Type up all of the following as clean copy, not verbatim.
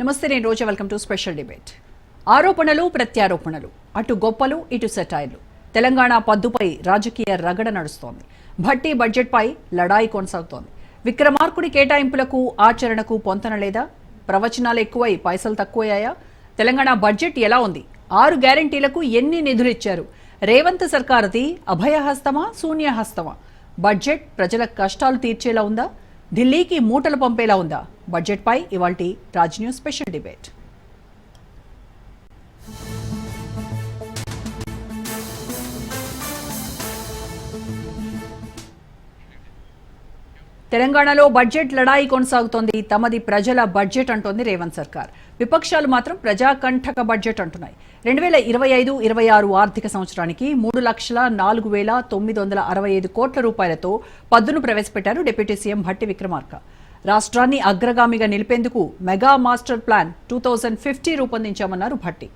నమస్తే, నేను Roja. Welcome to special debate. ఆరోపణలు ప్రత్యారోపణలు, అటు గొప్పలు ఇటు సెటైర్లు. తెలంగాణ పద్దుపై రాజకీయ రగడ నడుస్తోంది. భట్టి బడ్జెట్పై లడాయి కొనసాగుతోంది. విక్రమార్కుడి కేటాయింపులకు ఆచరణకు పొంతన లేదా? ప్రవచనాలు ఎక్కువై పైసలు తక్కువయ్యాయా? తెలంగాణ బడ్జెట్ ఎలా ఉంది? 6 గ్యారంటీలకు ఎన్ని నిధులు ఇచ్చారు? రేవంత్ సర్కారుది అభయహస్తమా శూన్యహస్తమా? బడ్జెట్ ప్రజల కష్టాలు తీర్చేలా ఉందా? ఢిల్లీకి మూటలు పంపేలా ఉందా? బడ్జెట్పై ఇవాల్టి రాజ్ న్యూస్ స్పెషల్ డిబేట్. తెలంగాణలో బడ్జెట్ లడాయి కొనసాగుతోంది. తమది ప్రజల బడ్జెట్ అంటోంది రేవంత్ సర్కార్. విపక్షాలు మాత్రం ప్రజాకంఠక బడ్జెట్ అంటున్నాయి. 2025-26 ఆర్థిక సంవత్సరానికి 3,04,965 కోట్ల రూపాయలతో పద్దును ప్రవేశపెట్టారు డిప్యూటీ సీఎం భట్టి విక్రమార్క. రాష్ట్రాన్ని అగ్రగామిగా నిలిపేందుకు మెగా మాస్టర్ ప్లాన్ 2050 రూపొందించామన్నారు భట్టి.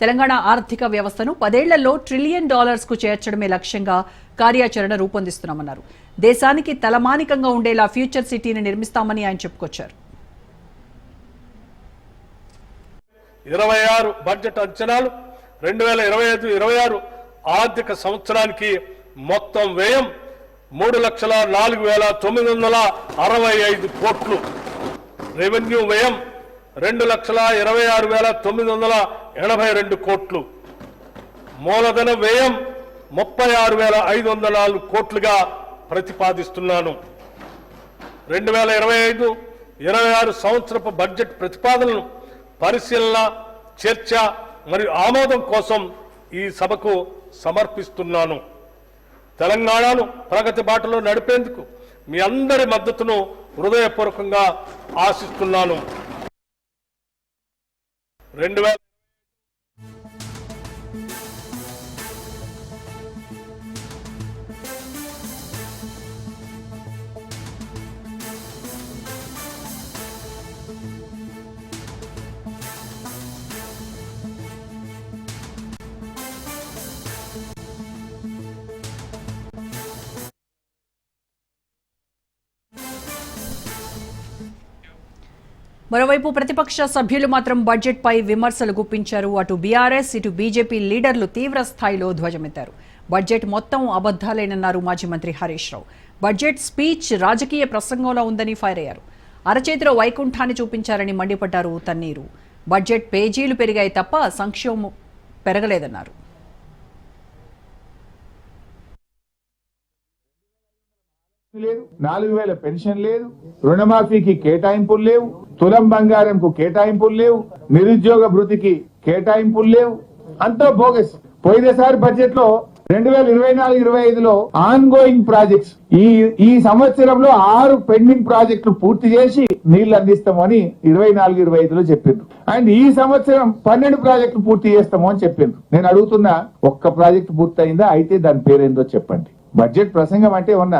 తెలంగాణ ఆర్థిక వ్యవస్థను 10 ఏళ్లలో $1 ట్రిలియన్ కు చేర్చడమే లక్ష్యంగా కార్యాచరణ రూపొందిస్తున్నామన్నారు. దేశానికి తలమానికంగా ఉండేలా ఫ్యూచర్ సిటీని నిర్మిస్తామని ఆయన చెప్పుకొచ్చారు. 26 బడ్జెట్ అంచనాలు 2025-26 ఆర్థిక సంవత్సరానికి మొత్తం వ్యయం 3,04,965 కోట్లు. రెవెన్యూ వ్యయం 2,26,982 కోట్లు. మూలధన వ్యయం 36,504 కోట్లుగా ప్రతిపాదిస్తున్నాను. 2025-26 సంవత్సరపు బడ్జెట్ ప్రతిపాదనలను పరిశీలన, చర్చ మరియు ఆమోదం కోసం ఈ సభకు సమర్పిస్తున్నాను. తెలంగాణను ప్రగతి బాటలో నడిపేందుకు మీ అందరి మద్దతును హృదయపూర్వకంగా ఆశిస్తున్నాను. మరోవైపు ప్రతిపక్ష సభ్యులు మాత్రం బడ్జెట్ పై విమర్శలు గుప్పించారు. అటు బీఆర్ఎస్ ఇటు బీజేపీ లీడర్లు తీవ్ర స్థాయిలో ధ్వజమెత్తారు. బడ్జెట్ మొత్తం అబద్దాలేనన్నారు మాజీ మంత్రి హరీష్ రావు. బడ్జెట్ స్పీచ్ రాజకీయ ప్రసంగంలో ఉందని ఫైర్ అయ్యారు. అరచేతిలో వైకుంఠాన్ని చూపించారని మండిపడ్డారు తన్నీరు. బడ్జెట్ పేజీలు పెరిగాయి తప్ప సంక్షేమం పెరగలేదన్నారు. లేదు, 4,000 పెన్షన్ లేదు, రుణమాఫీకి కేటాయింపులు లేవు, తులం బంగారంకు కేటాయింపులు లేవు, నిరుద్యోగ భృతికి కేటాయింపులు లేవు. అంతా బోగస్. పోయినసారి బడ్జెట్ లో 2024-25లో ఆన్ గోయింగ్ ప్రాజెక్ట్స్ ఈ సంవత్సరంలో 6 పెండింగ్ ప్రాజెక్టులు పూర్తి చేసి నీళ్లు అందిస్తామని 24-25లో చెప్పిండ్రు. అండ్ ఈ సంవత్సరం 12 ప్రాజెక్టులు పూర్తి చేస్తాము అని చెప్పిండ్రు. నేను అడుగుతున్నా, ఒక్క ప్రాజెక్టు పూర్తి అయిందా? అయితే దాని పేరేందో చెప్పండి. బడ్జెట్ ప్రసంగం అంటే ఉన్న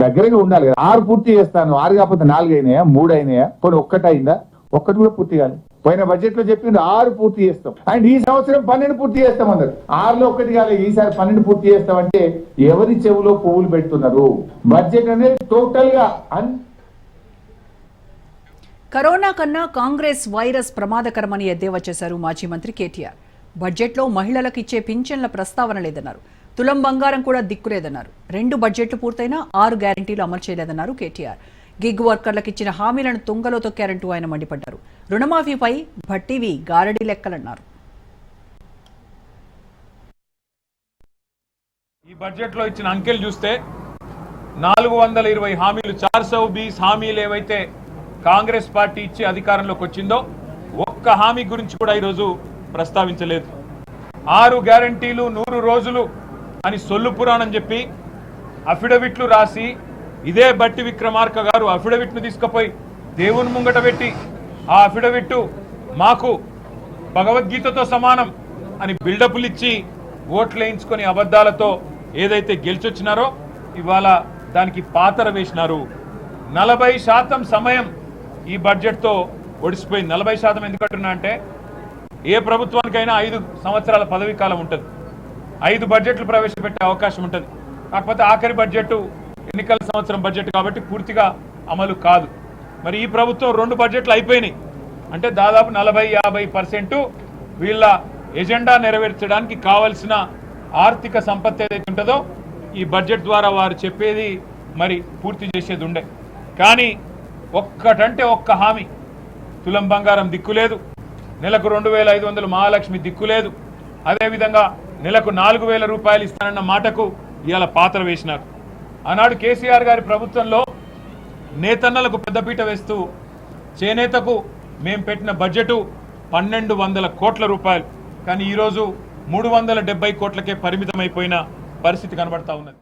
దగ్గరగా ఉండాలి కదా. 6 పూర్తి చేస్తాను, 6 కాకపోతే 4 అయినాయా, 3 అయినాయా, పోనీ ఒక్కటి అయిందా? ఒక్కటి కూడా పూర్తి కాదు. పోయిన బడ్జెట్ లో చెప్పింది 6 పూర్తి చేస్తాం, అండ్ ఈ సంవత్సరం 12 పూర్తి చేస్తాం అన్నారు. 6లో ఒక్కటి కాలేదు, ఈసారి 12 పూర్తి చేస్తామంటే ఎవరి చెవులో పువ్వులు పెడుతున్నారు? బడ్జెట్ అనేది టోటల్ గా కరోనా కన్నా కాంగ్రెస్ వైరస్ ప్రమాదకరమని ఎద్దేవా చేశారు మాజీ మంత్రి కేటీఆర్. బడ్జెట్లో మహిళలకు ఇచ్చే పింఛన్ల ప్రస్తావన లేదన్నారు. తులం బంగారం కూడా దిక్కులేదన్నారు. 2 బడ్జెట్లు పూర్తయినా 6 గ్యారంటీలు అమలు చేయలేదన్నారు కేటీఆర్. గిగ్ వర్కర్లకు ఇచ్చిన హామీలను తుంగలో తొక్కారంటూ ఆయన మండిపడ్డారు. రుణమాఫీపై భట్టివి గారడీ లెక్కలన్నారు. ఈ బడ్జెట్ లో ఇచ్చిన అంకెలు చూస్తే 420 హామీలు, 420 హామీలు ఏవైతే కాంగ్రెస్ పార్టీ ఇచ్చి అధికారంలోకి వచ్చిందో ఒక్క హామీ గురించి కూడా ఈరోజు ప్రస్తావించలేదు. 6 గ్యారంటీలు 100 రోజులు అని సొల్లు పురాణం చెప్పి అఫిడవిట్లు రాసి, ఇదే భట్టి విక్రమార్క గారు అఫిడవిట్ను తీసుకుపోయి దేవుని ముంగట పెట్టి ఆ అఫిడవిట్ మాకు భగవద్గీతతో సమానం అని బిల్డప్లు ఇచ్చి ఓట్లు వేయించుకొని అబద్ధాలతో ఏదైతే గెలిచొచ్చినారో ఇవాళ దానికి పాతర వేసినారు. 40% సమయం ఈ బడ్జెట్తో ఒడిసిపోయింది. 40% ఎందుకంటున్నా అంటే, ఏ ప్రభుత్వానికైనా 5 సంవత్సరాల పదవీ కాలం ఉంటుంది, 5 బడ్జెట్లు ప్రవేశపెట్టే అవకాశం ఉంటుంది. కాకపోతే ఆఖరి బడ్జెట్ ఎన్నికల సంవత్సరం బడ్జెట్ కాబట్టి పూర్తిగా అమలు కాదు. మరి ఈ ప్రభుత్వం 2 బడ్జెట్లు అయిపోయినాయి. అంటే దాదాపు 40-50% వీళ్ళ ఎజెండా నెరవేర్చడానికి కావలసిన ఆర్థిక సంపత్తి ఏదైతే ఉంటుందో ఈ బడ్జెట్ ద్వారా వారు చెప్పేది మరి పూర్తి చేసేది ఉండే. కానీ ఒక్కటంటే ఒక్క హామీ, తులం బంగారం దిక్కులేదు, నెలకు 2500 మహాలక్ష్మి దిక్కులేదు, అదేవిధంగా నెలకు 4000 రూపాయలు ఇస్తానన్న మాటకు ఇవాళ పాత్ర వేసినారు. ఆనాడు కేసీఆర్ గారి ప్రభుత్వంలో నేతన్నలకు పెద్దపీట వేస్తూ చేనేతకు మేము పెట్టిన బడ్జెటు 1200 కోట్ల రూపాయలు, కానీ ఈరోజు 370 కోట్లకే పరిమితమైపోయిన పరిస్థితి కనబడతా ఉన్నది.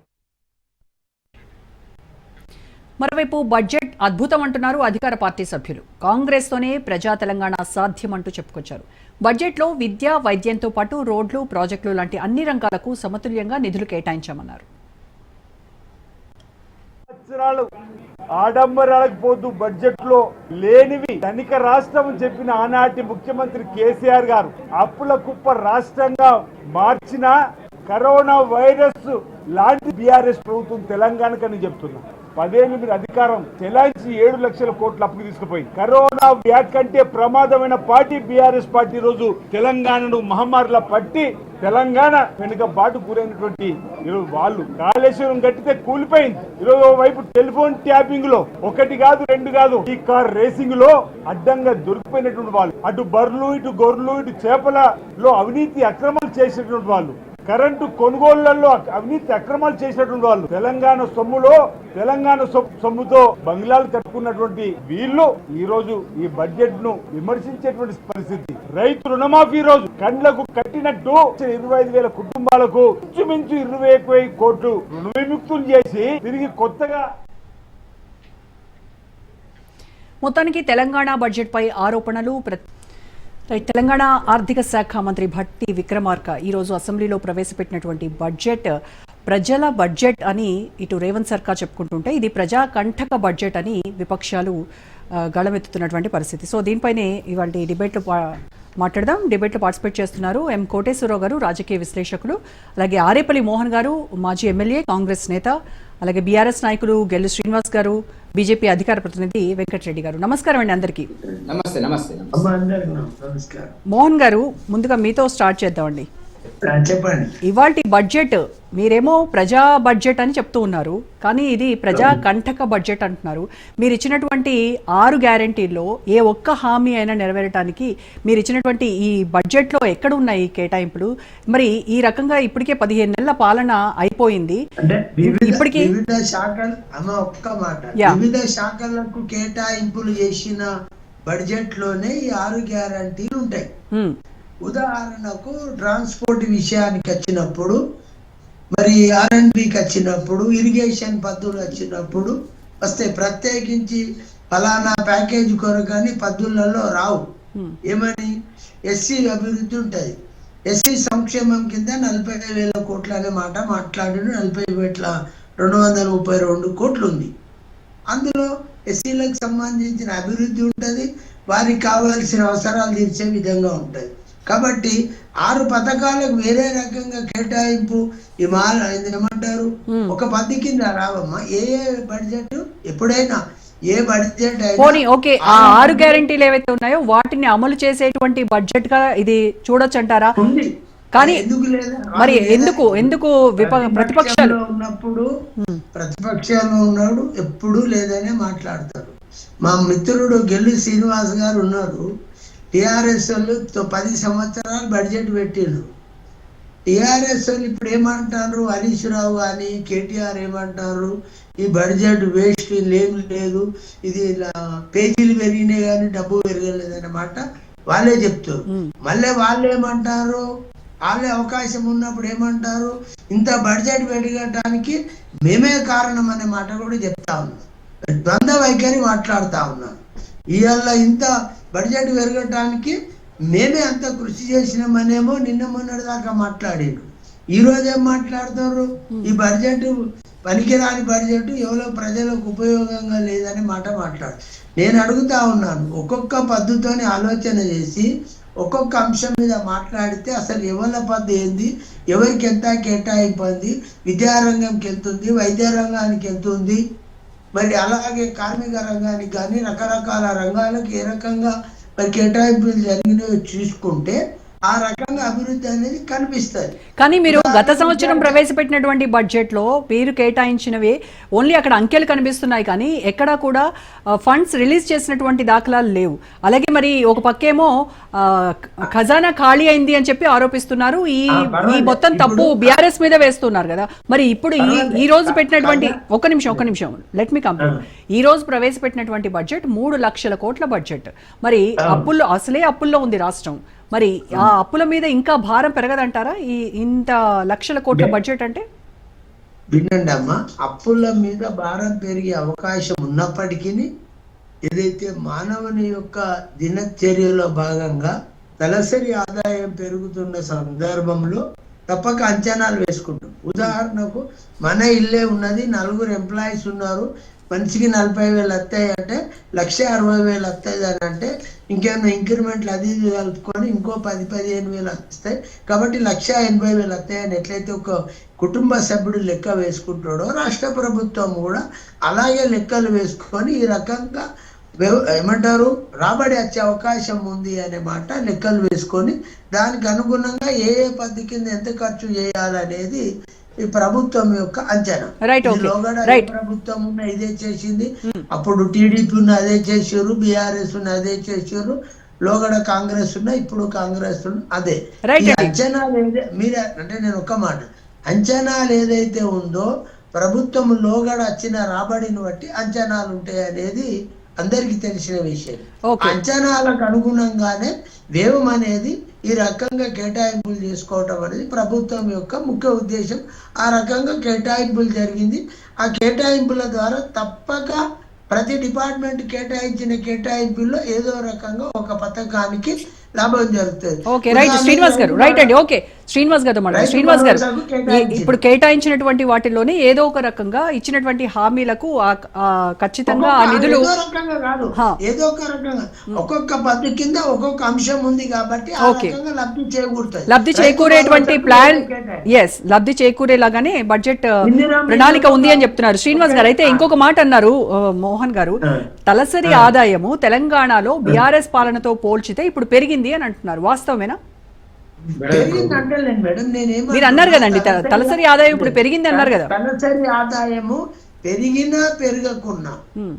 మరోవైపు బడ్జెట్ అద్భుతం అంటున్నారు అధికార పార్టీ సభ్యులు. కాంగ్రెస్తోనే ప్రజా తెలంగాణ సాధ్యమంటూ చెప్పుకొచ్చారు. బడ్జెట్లో విద్య, వైద్యంతో పాటు రోడ్లు, ప్రాజెక్టులు లాంటి అన్ని రంగాలకు సమతుల్యంగా నిధులు కేటాయించామన్నారు. ఆడంబరాలకు పోతూ బడ్జెట్ లో లేనివి ధనిక రాష్ట్రం చెప్పిన ఆనాటి ముఖ్యమంత్రి కేసీఆర్ గారు అప్పుల కుప్ప రాష్ట్రంగా మార్చిన కరోనా వైరస్ లాంటి బీఆర్ఎస్ ప్రభుత్వం తెలంగాణకని చెప్తున్నా. 10 ఏళ్ళు మీరు అధికారం చెలాయించి 7 లక్షల కోట్ల అప్పుకు తీసుకుపోయింది. కరోనా వ్యాధి కంటే ప్రమాదమైన పార్టీ బీఆర్ఎస్ పార్టీ రోజు తెలంగాణను మహమ్మారిలా పట్టి తెలంగాణ వెనుక బాటు గురైనటువంటి ఈరోజు వాళ్ళు కాళేశ్వరం కట్టితే కూలిపోయింది. ఈరోజు వైపు టెలిఫోన్ ట్యాపింగ్ లో 1 కాదు 2 కాదు ఈ కార్ రేసింగ్ లో అడ్డంగా దొరికిపోయినటువంటి వాళ్ళు, అటు బర్లు ఇటు గొర్రెలు ఇటు చేపలలో అవినీతి అక్రమాలు చేసినటువంటి వాళ్ళు, కరెంటు కొనుగోళ్లలో అవినీతి అక్రమాలు చేసినటువంటి వాళ్ళు, తెలంగాణ సొమ్ముతో బంగ్లాలు కట్టుకున్నటువంటి వీళ్ళు ఈ రోజు ఈ బడ్జెట్ ను విమర్శించేటువంటి పరిస్థితి. రైతు రుణమాఫీ రోజు కండ్లకు కట్టినట్టు 25,000 కుటుంబాలకు ఇంచుమించు 21,000 కోట్లు రుణ విముక్తులు చేసి తిరిగి కొత్తగా. మొత్తానికి తెలంగాణ బడ్జెట్ పై ఆరోపణలు. తెలంగాణ ఆర్థిక శాఖ మంత్రి భట్టి విక్రమార్క ఈరోజు అసెంబ్లీలో ప్రవేశపెట్టినటువంటి బడ్జెట్ ప్రజల బడ్జెట్ అని ఇటు రేవంత్ సర్కార్ చెప్పుకుంటుంటే ఇది ప్రజా కంఠక బడ్జెట్ అని విపక్షాలు గళమెత్తుతున్నటువంటి పరిస్థితి. సో దీనిపైనే ఇవాళ డిబేట్లో మాట్లాడదాం. డిబేట్లో పార్టిసిపేట్ చేస్తున్నారు ఎం కోటేశ్వరరావు గారు, రాజకీయ విశ్లేషకులు, అలాగే ఆరేపల్లి మోహన్ గారు, మాజీ ఎమ్మెల్యే, కాంగ్రెస్ నేత, అలాగే బీఆర్ఎస్ నాయకులు గెల్లు శ్రీనివాస్ గారు, బీజేపీ అధికార ప్రతినిధి వెంకటరెడ్డి గారు. నమస్కారం అండి అందరికీ. మోహన్ గారు, ముందుగా మీతో స్టార్ట్ చేద్దామండి. చెప్పండి. ఇవాల్టి బడ్జెట్ మీరేమో ప్రజా బడ్జెట్ అని చెప్తూ ఉన్నారు, కానీ ఇది ప్రజా కంఠక బడ్జెట్ అంటున్నారు. మీరు ఇచ్చినటువంటి 6 గ్యారంటీల్లో ఏ ఒక్క హామీ అయినా నెరవేరడానికి మీరు ఇచ్చినటువంటి ఈ బడ్జెట్లో ఎక్కడ ఉన్నాయి కేటాయింపులు? మరి ఈ రకంగా ఇప్పటికే 15 నెలల పాలన అయిపోయింది. ఇప్పటికీ వివిధ శాఖలకు కేటాయింపులు చేసిన బడ్జెట్ లోనే ఈ 6 గ్యారంటీలు ఉంటాయి. ఉదాహరణకు ట్రాన్స్పోర్ట్ విషయానికి వచ్చినప్పుడు, మరి R&Bకి వచ్చినప్పుడు, ఇరిగేషన్ పద్ధతులు వచ్చినప్పుడు వస్తే ప్రత్యేకించి ఫలానా ప్యాకేజ్ కొరకు కానీ పద్ధతులలో రావు. ఏమని ఎస్సీ అభివృద్ధి ఉంటుంది, ఎస్సీ సంక్షేమం కింద 40,000 కోట్లు అనే మాట మాట్లాడి 40,232 కోట్లు ఉంది. అందులో ఎస్సీలకు సంబంధించిన అభివృద్ధి ఉంటుంది, వారికి కావాల్సిన అవసరాలు తీర్చే విధంగా ఉంటుంది. కాబట్టి 6 పథకాలకు వేరే రకంగా కేటాయింపు ఏమంటారు ఒక పద్ధతి కింద రావమ్మా. ఏ బడ్జెట్ ఎప్పుడైనా ఏ బడ్జెట్ ఓకే, ఆ 6 గ్యారెంటీలు ఏవైతే ఉన్నాయో వాటిని అమలు చేసేటువంటి బడ్జెట్ గా ఇది చూడొచ్చు అంటారా? కానీ ఎందుకు లేదా? మరి ఎందుకు ప్రతిపక్షాలు ఉన్నాడు ఎప్పుడు లేదనే మాట్లాడతారు. మా మిత్రుడు గెల్లు శ్రీనివాస్ గారు ఉన్నారు. టిఆర్ఎస్ వాళ్ళు 10 సంవత్సరాలు బడ్జెట్ పెట్టిండ్రు. టిఆర్ఎస్ వాళ్ళు ఇప్పుడు ఏమంటారు, హరీష్ రావు కానీ కేటీఆర్ ఏమంటారు, ఈ బడ్జెట్ వేస్ట్, ఏమి లేదు, ఇది పేజీలు పెరిగినాయి కానీ డబ్బు పెరగలేదు అన్నమాట వాళ్ళే చెప్తారు. మళ్ళీ వాళ్ళు ఏమంటారు, వాళ్ళే అవకాశం ఉన్నప్పుడు ఏమంటారు, ఇంత బడ్జెట్ పెరగటానికి మేమే కారణం అనే మాట కూడా చెప్తా ఉన్నాం. ద్వంద్వ వైఖరి మాట్లాడుతా ఉన్నాం. ఇవాళ ఇంత బడ్జెట్ పెరగటానికి మేమే అంత కృషి చేసినామనేమో నిన్న మొన్నటి దాకా మాట్లాడారు. ఈ రోజు ఏం మాట్లాడతారు, ఈ బడ్జెట్ పనికిరాని బడ్జెట్, ఎవరో ప్రజలకు ఉపయోగంగా లేదని మాట మాట్లాడు. నేను అడుగుతా ఉన్నాను, ఒక్కొక్క పద్ధతితోని ఆలోచన చేసి ఒక్కొక్క అంశం మీద మాట్లాడితే అసలు ఎవరి పద్ధతి ఏంది, ఎవరికి ఎంత కేటాయింపు, విద్యారంగంకి ఎంత ఉంది, వైద్య రంగానికి ఎంత ఉంది, మరి అలాగే కార్మిక రంగానికి కానీ రకరకాల రంగాలకు ఏ రకంగా మరి కేటాయింపులు జరిగినవి చూసుకుంటే ఆ రకంగా అభివృద్ధి అనేది కనిపిస్తుంది. కానీ మీరు గత సంవత్సరం ప్రవేశపెట్టినటువంటి బడ్జెట్లో మీరు కేటాయించినవి ఓన్లీ అక్కడ అంకెలు కనిపిస్తున్నాయి, కానీ ఎక్కడా కూడా ఫండ్స్ రిలీజ్ చేసినటువంటి దాఖలాలు లేవు. అలాగే మరి ఒక పక్కేమో ఖజానా ఖాళీ అయింది అని చెప్పి ఆరోపిస్తున్నారు. ఈ మొత్తం తప్పు బీఆర్ఎస్ మీద వేస్తున్నారు కదా. మరి ఇప్పుడు ఈ రోజు పెట్టినటువంటి ఒక నిమిషం లెట్ మీ కంప్లీట్. ఈ రోజు ప్రవేశపెట్టినటువంటి బడ్జెట్ 3 లక్షల కోట్ల బడ్జెట్. మరి అసలే అప్పుల్లో ఉంది రాష్ట్రం. మరి ఆ అప్పుల మీద ఇంకా భారం పెరగదంటారా ఇంత లక్షల కోట్ల బడ్జెట్ అంటే? వినండి అమ్మా, అప్పుల మీద భారం పెరిగే అవకాశం ఉన్నప్పటికీ ఏదైతే మానవుని యొక్క దినచర్యలో భాగంగా తలసరి ఆదాయం పెరుగుతున్న సందర్భంలో తప్పక అంచనాలు వేసుకుంటాం. ఉదాహరణకు మన ఇల్లే ఉన్నది, 4 ఎంప్లాయీస్ ఉన్నారు, మనిషికి 40,000 వస్తాయి అంటే 1,60,000 వస్తాయి అని అంటే ఇంకేమైనా ఇంక్రిమెంట్లు అది కలుపుకొని ఇంకో 10,000-15,000 వస్తాయి. కాబట్టి 1,80,000 వస్తాయని ఎట్లయితే ఒక కుటుంబ సభ్యుడు లెక్క వేసుకుంటాడో రాష్ట్ర ప్రభుత్వం కూడా అలాగే లెక్కలు వేసుకొని ఈ రకంగా ఏమంటారు రాబడి వచ్చే అవకాశం ఉంది అనే మాట లెక్కలు వేసుకొని దానికి అనుగుణంగా ఏ పద్ధతి కింద ఎంత ఖర్చు చేయాలనేది ఈ ప్రభుత్వం యొక్క అంచనా. ప్రభుత్వం ఉన్న ఇదే చేసింది, అప్పుడు టీడీపీ ఉన్న అదే చేసారు, బీఆర్ఎస్ ఉన్న అదే చేసారు, లోగడ కాంగ్రెస్ ఉన్న ఇప్పుడు కాంగ్రెస్ ఉన్న అదే. అంచనాలు మీరే అంటే నేను ఒక మాట, అంచనాలు ఏదైతే ఉందో ప్రభుత్వం లోగడ వచ్చిన రాబడిని బట్టి అంచనాలు ఉంటాయి అనేది అందరికీ తెలిసిన విషయం. అంచనాలకు అనుగుణంగానే వ్యయం అనేది ఈ రకంగా కేటాయింపులు చేసుకోవటం అనేది ప్రభుత్వం యొక్క ముఖ్య ఉద్దేశం. ఆ రకంగా కేటాయింపులు జరిగింది. ఆ కేటాయింపుల ద్వారా తప్పక ప్రతి డిపార్ట్మెంట్ కేటాయించిన కేటాయింపుల్లో ఏదో రకంగా ఒక పథకానికి లాభం జరుగుతుంది. శ్రీనివాస్ గారు ఇప్పుడు కేటాయించినటువంటి వాటిలోనే ఏదో ఒక రకంగా ఇచ్చినటువంటి హామీలకు ఖచ్చితంగా ఆ నిధులు ఏదో ఒక రకంగా ఒక్కొక్క పద్ధతి కింద ఒక్కొక్క అంశం ఉంది కాబట్టి లబ్ధి చేకూరుతుంది. లబ్ధి చేకూరేటువంటి ప్లాన్ లబ్ధి చేకూరేలాగానే బడ్జెట్ ప్రణాళిక ఉంది అని చెప్తున్నారు శ్రీనివాస్ గారు. అయితే ఇంకొక మాట అన్నారు మోహన్ గారు, తలసరి ఆదాయము తెలంగాణలో బీఆర్ఎస్ పాలనతో పోల్చితే ఇప్పుడు పెరిగింది అని అంటున్నారు. వాస్తవమేనా? మీరు అన్నారు కదండి తలసరి ఆదాయం ఇప్పుడు పెరిగింది అన్నారు కదా. తలసరి ఆదాయము పెరిగినా పెరగకున్నా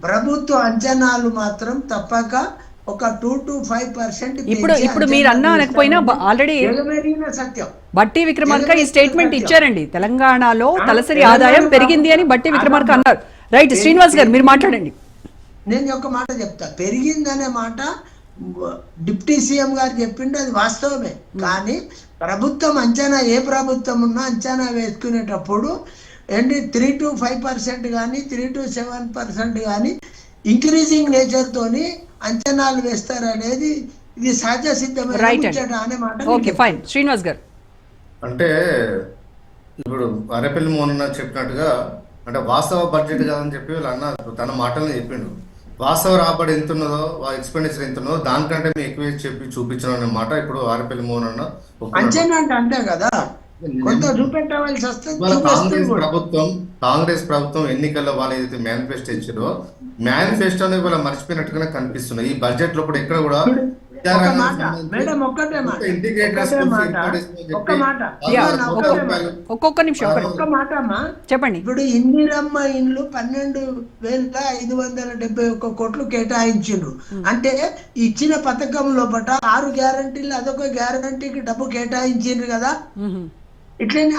ప్రభుత్వ అంచనాలు మాత్రం తప్పక ఒక 2 to 5% ఇప్పుడు మీరు అన్నా అనకపోయినా ఆల్రెడీ సత్యం బట్టి విక్రమార్క ఈ స్టేట్మెంట్ ఇచ్చారండి, తెలంగాణలో తలసరి ఆదాయం పెరిగింది అని బట్టి విక్రమార్క అన్నారు. రైట్, శ్రీనివాస్ గారు మీరు మాట్లాడండి. నేను ఒక మాట చెప్తా, పెరిగిందనే మాట డిప్యూటీ సీఎం గారు చెప్పిండు, అది వాస్తవమే. కానీ ప్రభుత్వం అంచనా ఏ ప్రభుత్వం ఉన్నా అంచనా వేసుకునేటప్పుడు 3 to 5% కానీ 3 to 7% కానీ ఇంక్రీజింగ్ నేచర్ తోని అంచనాలు వేస్తారనేది ఇది సహజ సిద్ధమైన అనే మాట. శ్రీనివాస్ గారు అంటే ఇప్పుడు అరేపల్లి మోహన్ చెప్పినట్టుగా అంటే వాస్తవ బడ్జెట్ కాదని చెప్పి వీళ్ళు అన్న తన మాటలను చెప్పిండు. వాస్తవ రాబడి ఎంత ఉన్నదో ఎక్స్పెండిచర్ ఎంత ఉన్నదో దానికంటే మేము ఎక్కువ చెప్పి చూపించడం అన్నమాట. ఇప్పుడు ఆరేపల్లి మోహన్ అన్న అంచనా అంటే కదా కాంగ్రెస్ ప్రభుత్వం ఎన్నికల్లో వాళ్ళు ఏదైతే మేనిఫెస్టో ఇచ్చారో మేనిఫెస్టోని వాళ్ళు మర్చిపోయినట్టుగానే కనిపిస్తున్నాయి. ఈ బడ్జెట్ లో కూడా ఎక్కడ కూడా చెప్పండి. ఇప్పుడు ఇందిరమ్మ ఇండ్లు 12,571 కోట్లు కేటాయించిండ్రు అంటే ఇచ్చిన పథకం లోపల 6 గ్యారంటీలు అదొక గ్యారంటీకి డబ్బు కేటాయించిండ్రు కదా. ఇట్లనే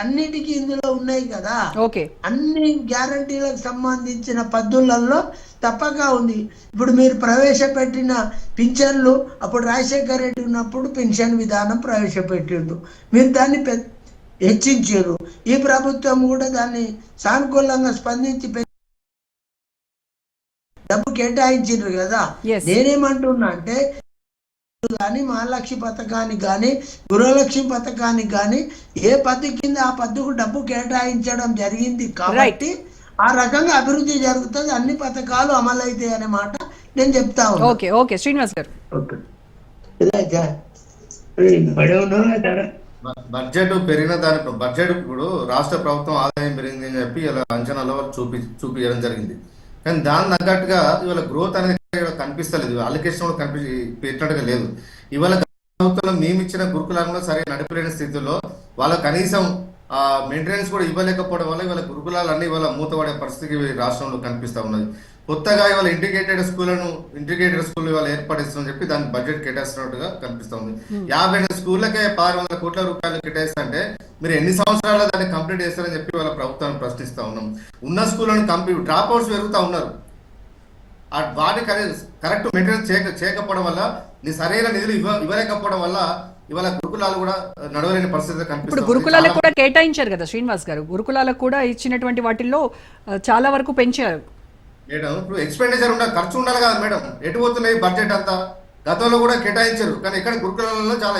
అన్నిటికీ ఇందులో ఉన్నాయి కదా. అన్ని గ్యారంటీలకు సంబంధించిన పద్ధతులలో తప్పగా ఉంది. ఇప్పుడు మీరు ప్రవేశపెట్టిన పింఛన్లు అప్పుడు రాజశేఖర్ రెడ్డి ఉన్నప్పుడు పెన్షన్ విధానం ప్రవేశపెట్టిండు, మీరు దాన్ని హెచ్చించారు. ఈ ప్రభుత్వం కూడా దాన్ని సానుకూలంగా స్పందించి డబ్బు కేటాయించారు కదా. నేనేమంటున్నా అంటే కానీ మహాలక్ష్మి పథకానికి కానీ గృహలక్ష్మి పథకానికి కానీ ఏ పద్ధతి కింద ఆ పద్ధతికి డబ్బు కేటాయించడం జరిగింది కాబట్టి ఆ రకంగా అభివృద్ధి జరుగుతుంది, అన్ని పథకాలు అమలైతాయి అనే మాట నేను చెప్తా ఉన్నాను. శ్రీనివాస్ గారు బడ్జెట్ పెరిగిన దాని బడ్జెట్ ఇప్పుడు రాష్ట్ర ప్రభుత్వం ఆదాయం పెరిగింది అని చెప్పి ఇలా అంచనాలో చూపించడం జరిగింది. కానీ దాని తగ్గట్టుగా ఇవాళ గ్రోత్ అనేది కనిపిస్తలేదు, అలికేషన్ కూడా పెట్టినట్టుగా లేదు. ఇవాళ ప్రభుత్వంలో మేము ఇచ్చిన గురుకులంలో సరిగ్గా నడిపలేని స్థితిలో వాళ్ళ కనీసం మెయింటెనెన్స్ కూడా ఇవ్వలేకపోవడం వల్ల ఇవాళ గురుకులాలన్నీ ఇవాళ మూతపడే పరిస్థితి రాష్ట్రంలో కనిపిస్తూ ఉన్నది. కొత్తగా ఇవాళ ఇంటిగ్రేటెడ్ స్కూల్ ఇవాళ ఏర్పడిస్తుందని చెప్పి దానికి బడ్జెట్ కేటాయిస్తున్నట్టుగా కనిపిస్తుంది. 50 స్కూళ్ళకే 600 కోట్ల రూపాయలు కేటాయిస్తుంటే మీరు ఎన్ని సంవత్సరాల్లో దాన్ని కంప్లీట్ చేస్తారని చెప్పి వాళ్ళ ప్రభుత్వాన్ని ప్రశ్నిస్తా ఉన్నాం. ఉన్న స్కూళ్ళను కంప్లీట్ డ్రాప్ అవుట్స్ పెరుగుతూ ఉన్నారు. వాటి కరెక్ట్ మెయింటెనెన్స్ చేయకపోవడం వల్ల సరైన నిధులు ఇవ్వలేకపోవడం వల్ల ఇవాళ గురుకులాలు కూడా నడవలేని పరిస్థితి ఇప్పుడు కనిపిస్తుంది. గురుకులాలకు కూడా కేటాయించారు కదా శ్రీనివాస్ గారు, గురుకులాలకు కూడా ఇచ్చినటువంటి వాటిల్లో చాలా వరకు పెంచారు మేడం. ఇప్పుడు ఎక్స్పెండిచర్ ఖర్చు ఉండాలి కదా మేడం, ఎటు పోతున్నాయి బడ్జెట్ అంతా? గతంలో కూడా కేటాయించారు కానీ ఇక్కడ గురుకులాలలో చాలా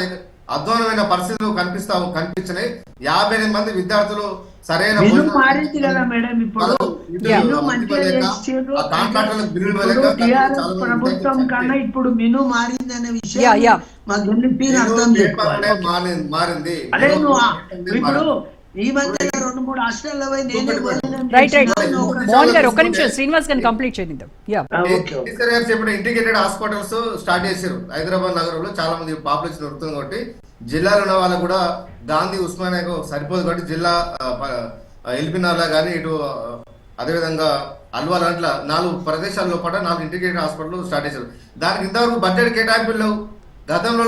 అధ్వానమైన పరిస్థితులు కనిపించినాయి. 58 మంది విద్యార్థులు సరైన ప్రభుత్వం కన్నా ఇప్పుడు మెను మారిందనే విషయం మారింది. ఇప్పుడు ఈ మధ్య 2-3 హాస్టల్లో ఒక్క నిమిషం శ్రీనివాస్ గారిని కంప్లీట్ చేద్దాం. చెప్పిన ఇంటిగ్రేటెడ్ హాస్పిటల్స్ స్టార్ట్ చేశారు హైదరాబాద్ నగరంలో. చాలా మంది పాపులేషన్ దొరుకుతుంది కాబట్టి జిల్లాలో ఉన్న వాళ్ళు కూడా గాంధీ ఉస్మానియాకు సరిపోదు కాబట్టి జిల్లా ఎల్బినార్లా కానీ ఇటు అదేవిధంగా అల్వా లాంటి 4 ప్రదేశాల్లో పాటు 4 ఇంటిగ్రేటెడ్ హాస్పిటల్ స్టార్ట్ చేశారు. దానికి ఇంతవరకు బడ్జెట్ కేటాయింపులు లేవు. గతంలో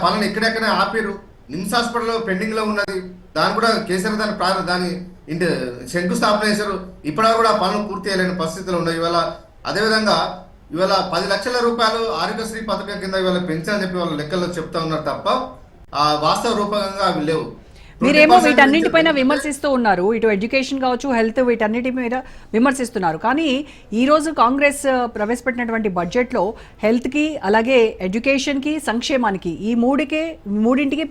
పనులు ఎక్కడెక్కడే ఆపిరు. నిమ్స్ హాస్పిటల్ పెండింగ్ లో ఉన్నది, దాన్ని కూడా కేసీఆర్ దాని శంకుస్థాపన చేశారు. ఇప్పటివరకు కూడా పనులు పూర్తి చేయలేని పరిస్థితులు ఉన్నాయి ఇవాళ. అదేవిధంగా ఇవాళ 10 లక్షల రూపాయలు ఆరోగ్యశ్రీ పథకం కింద ఇవాళ పెంచాలని చెప్పి వాళ్ళ లెక్కల్లో చెప్తా ఉన్నారు తప్ప వాస్తవ రూపకంగా అవి లేవు. మీరేమో వీటన్నిటిపైన విమర్శిస్తూ ఉన్నారు, ఇటు ఎడ్యుకేషన్ కావచ్చు, హెల్త్, వీటన్నిటి మీద విమర్శిస్తున్నారు. కానీ ఈరోజు కాంగ్రెస్ ప్రవేశపెట్టినటువంటి బడ్జెట్లో హెల్త్కి, అలాగే ఎడ్యుకేషన్కి, సంక్షేమానికి ఈ మూడింటికి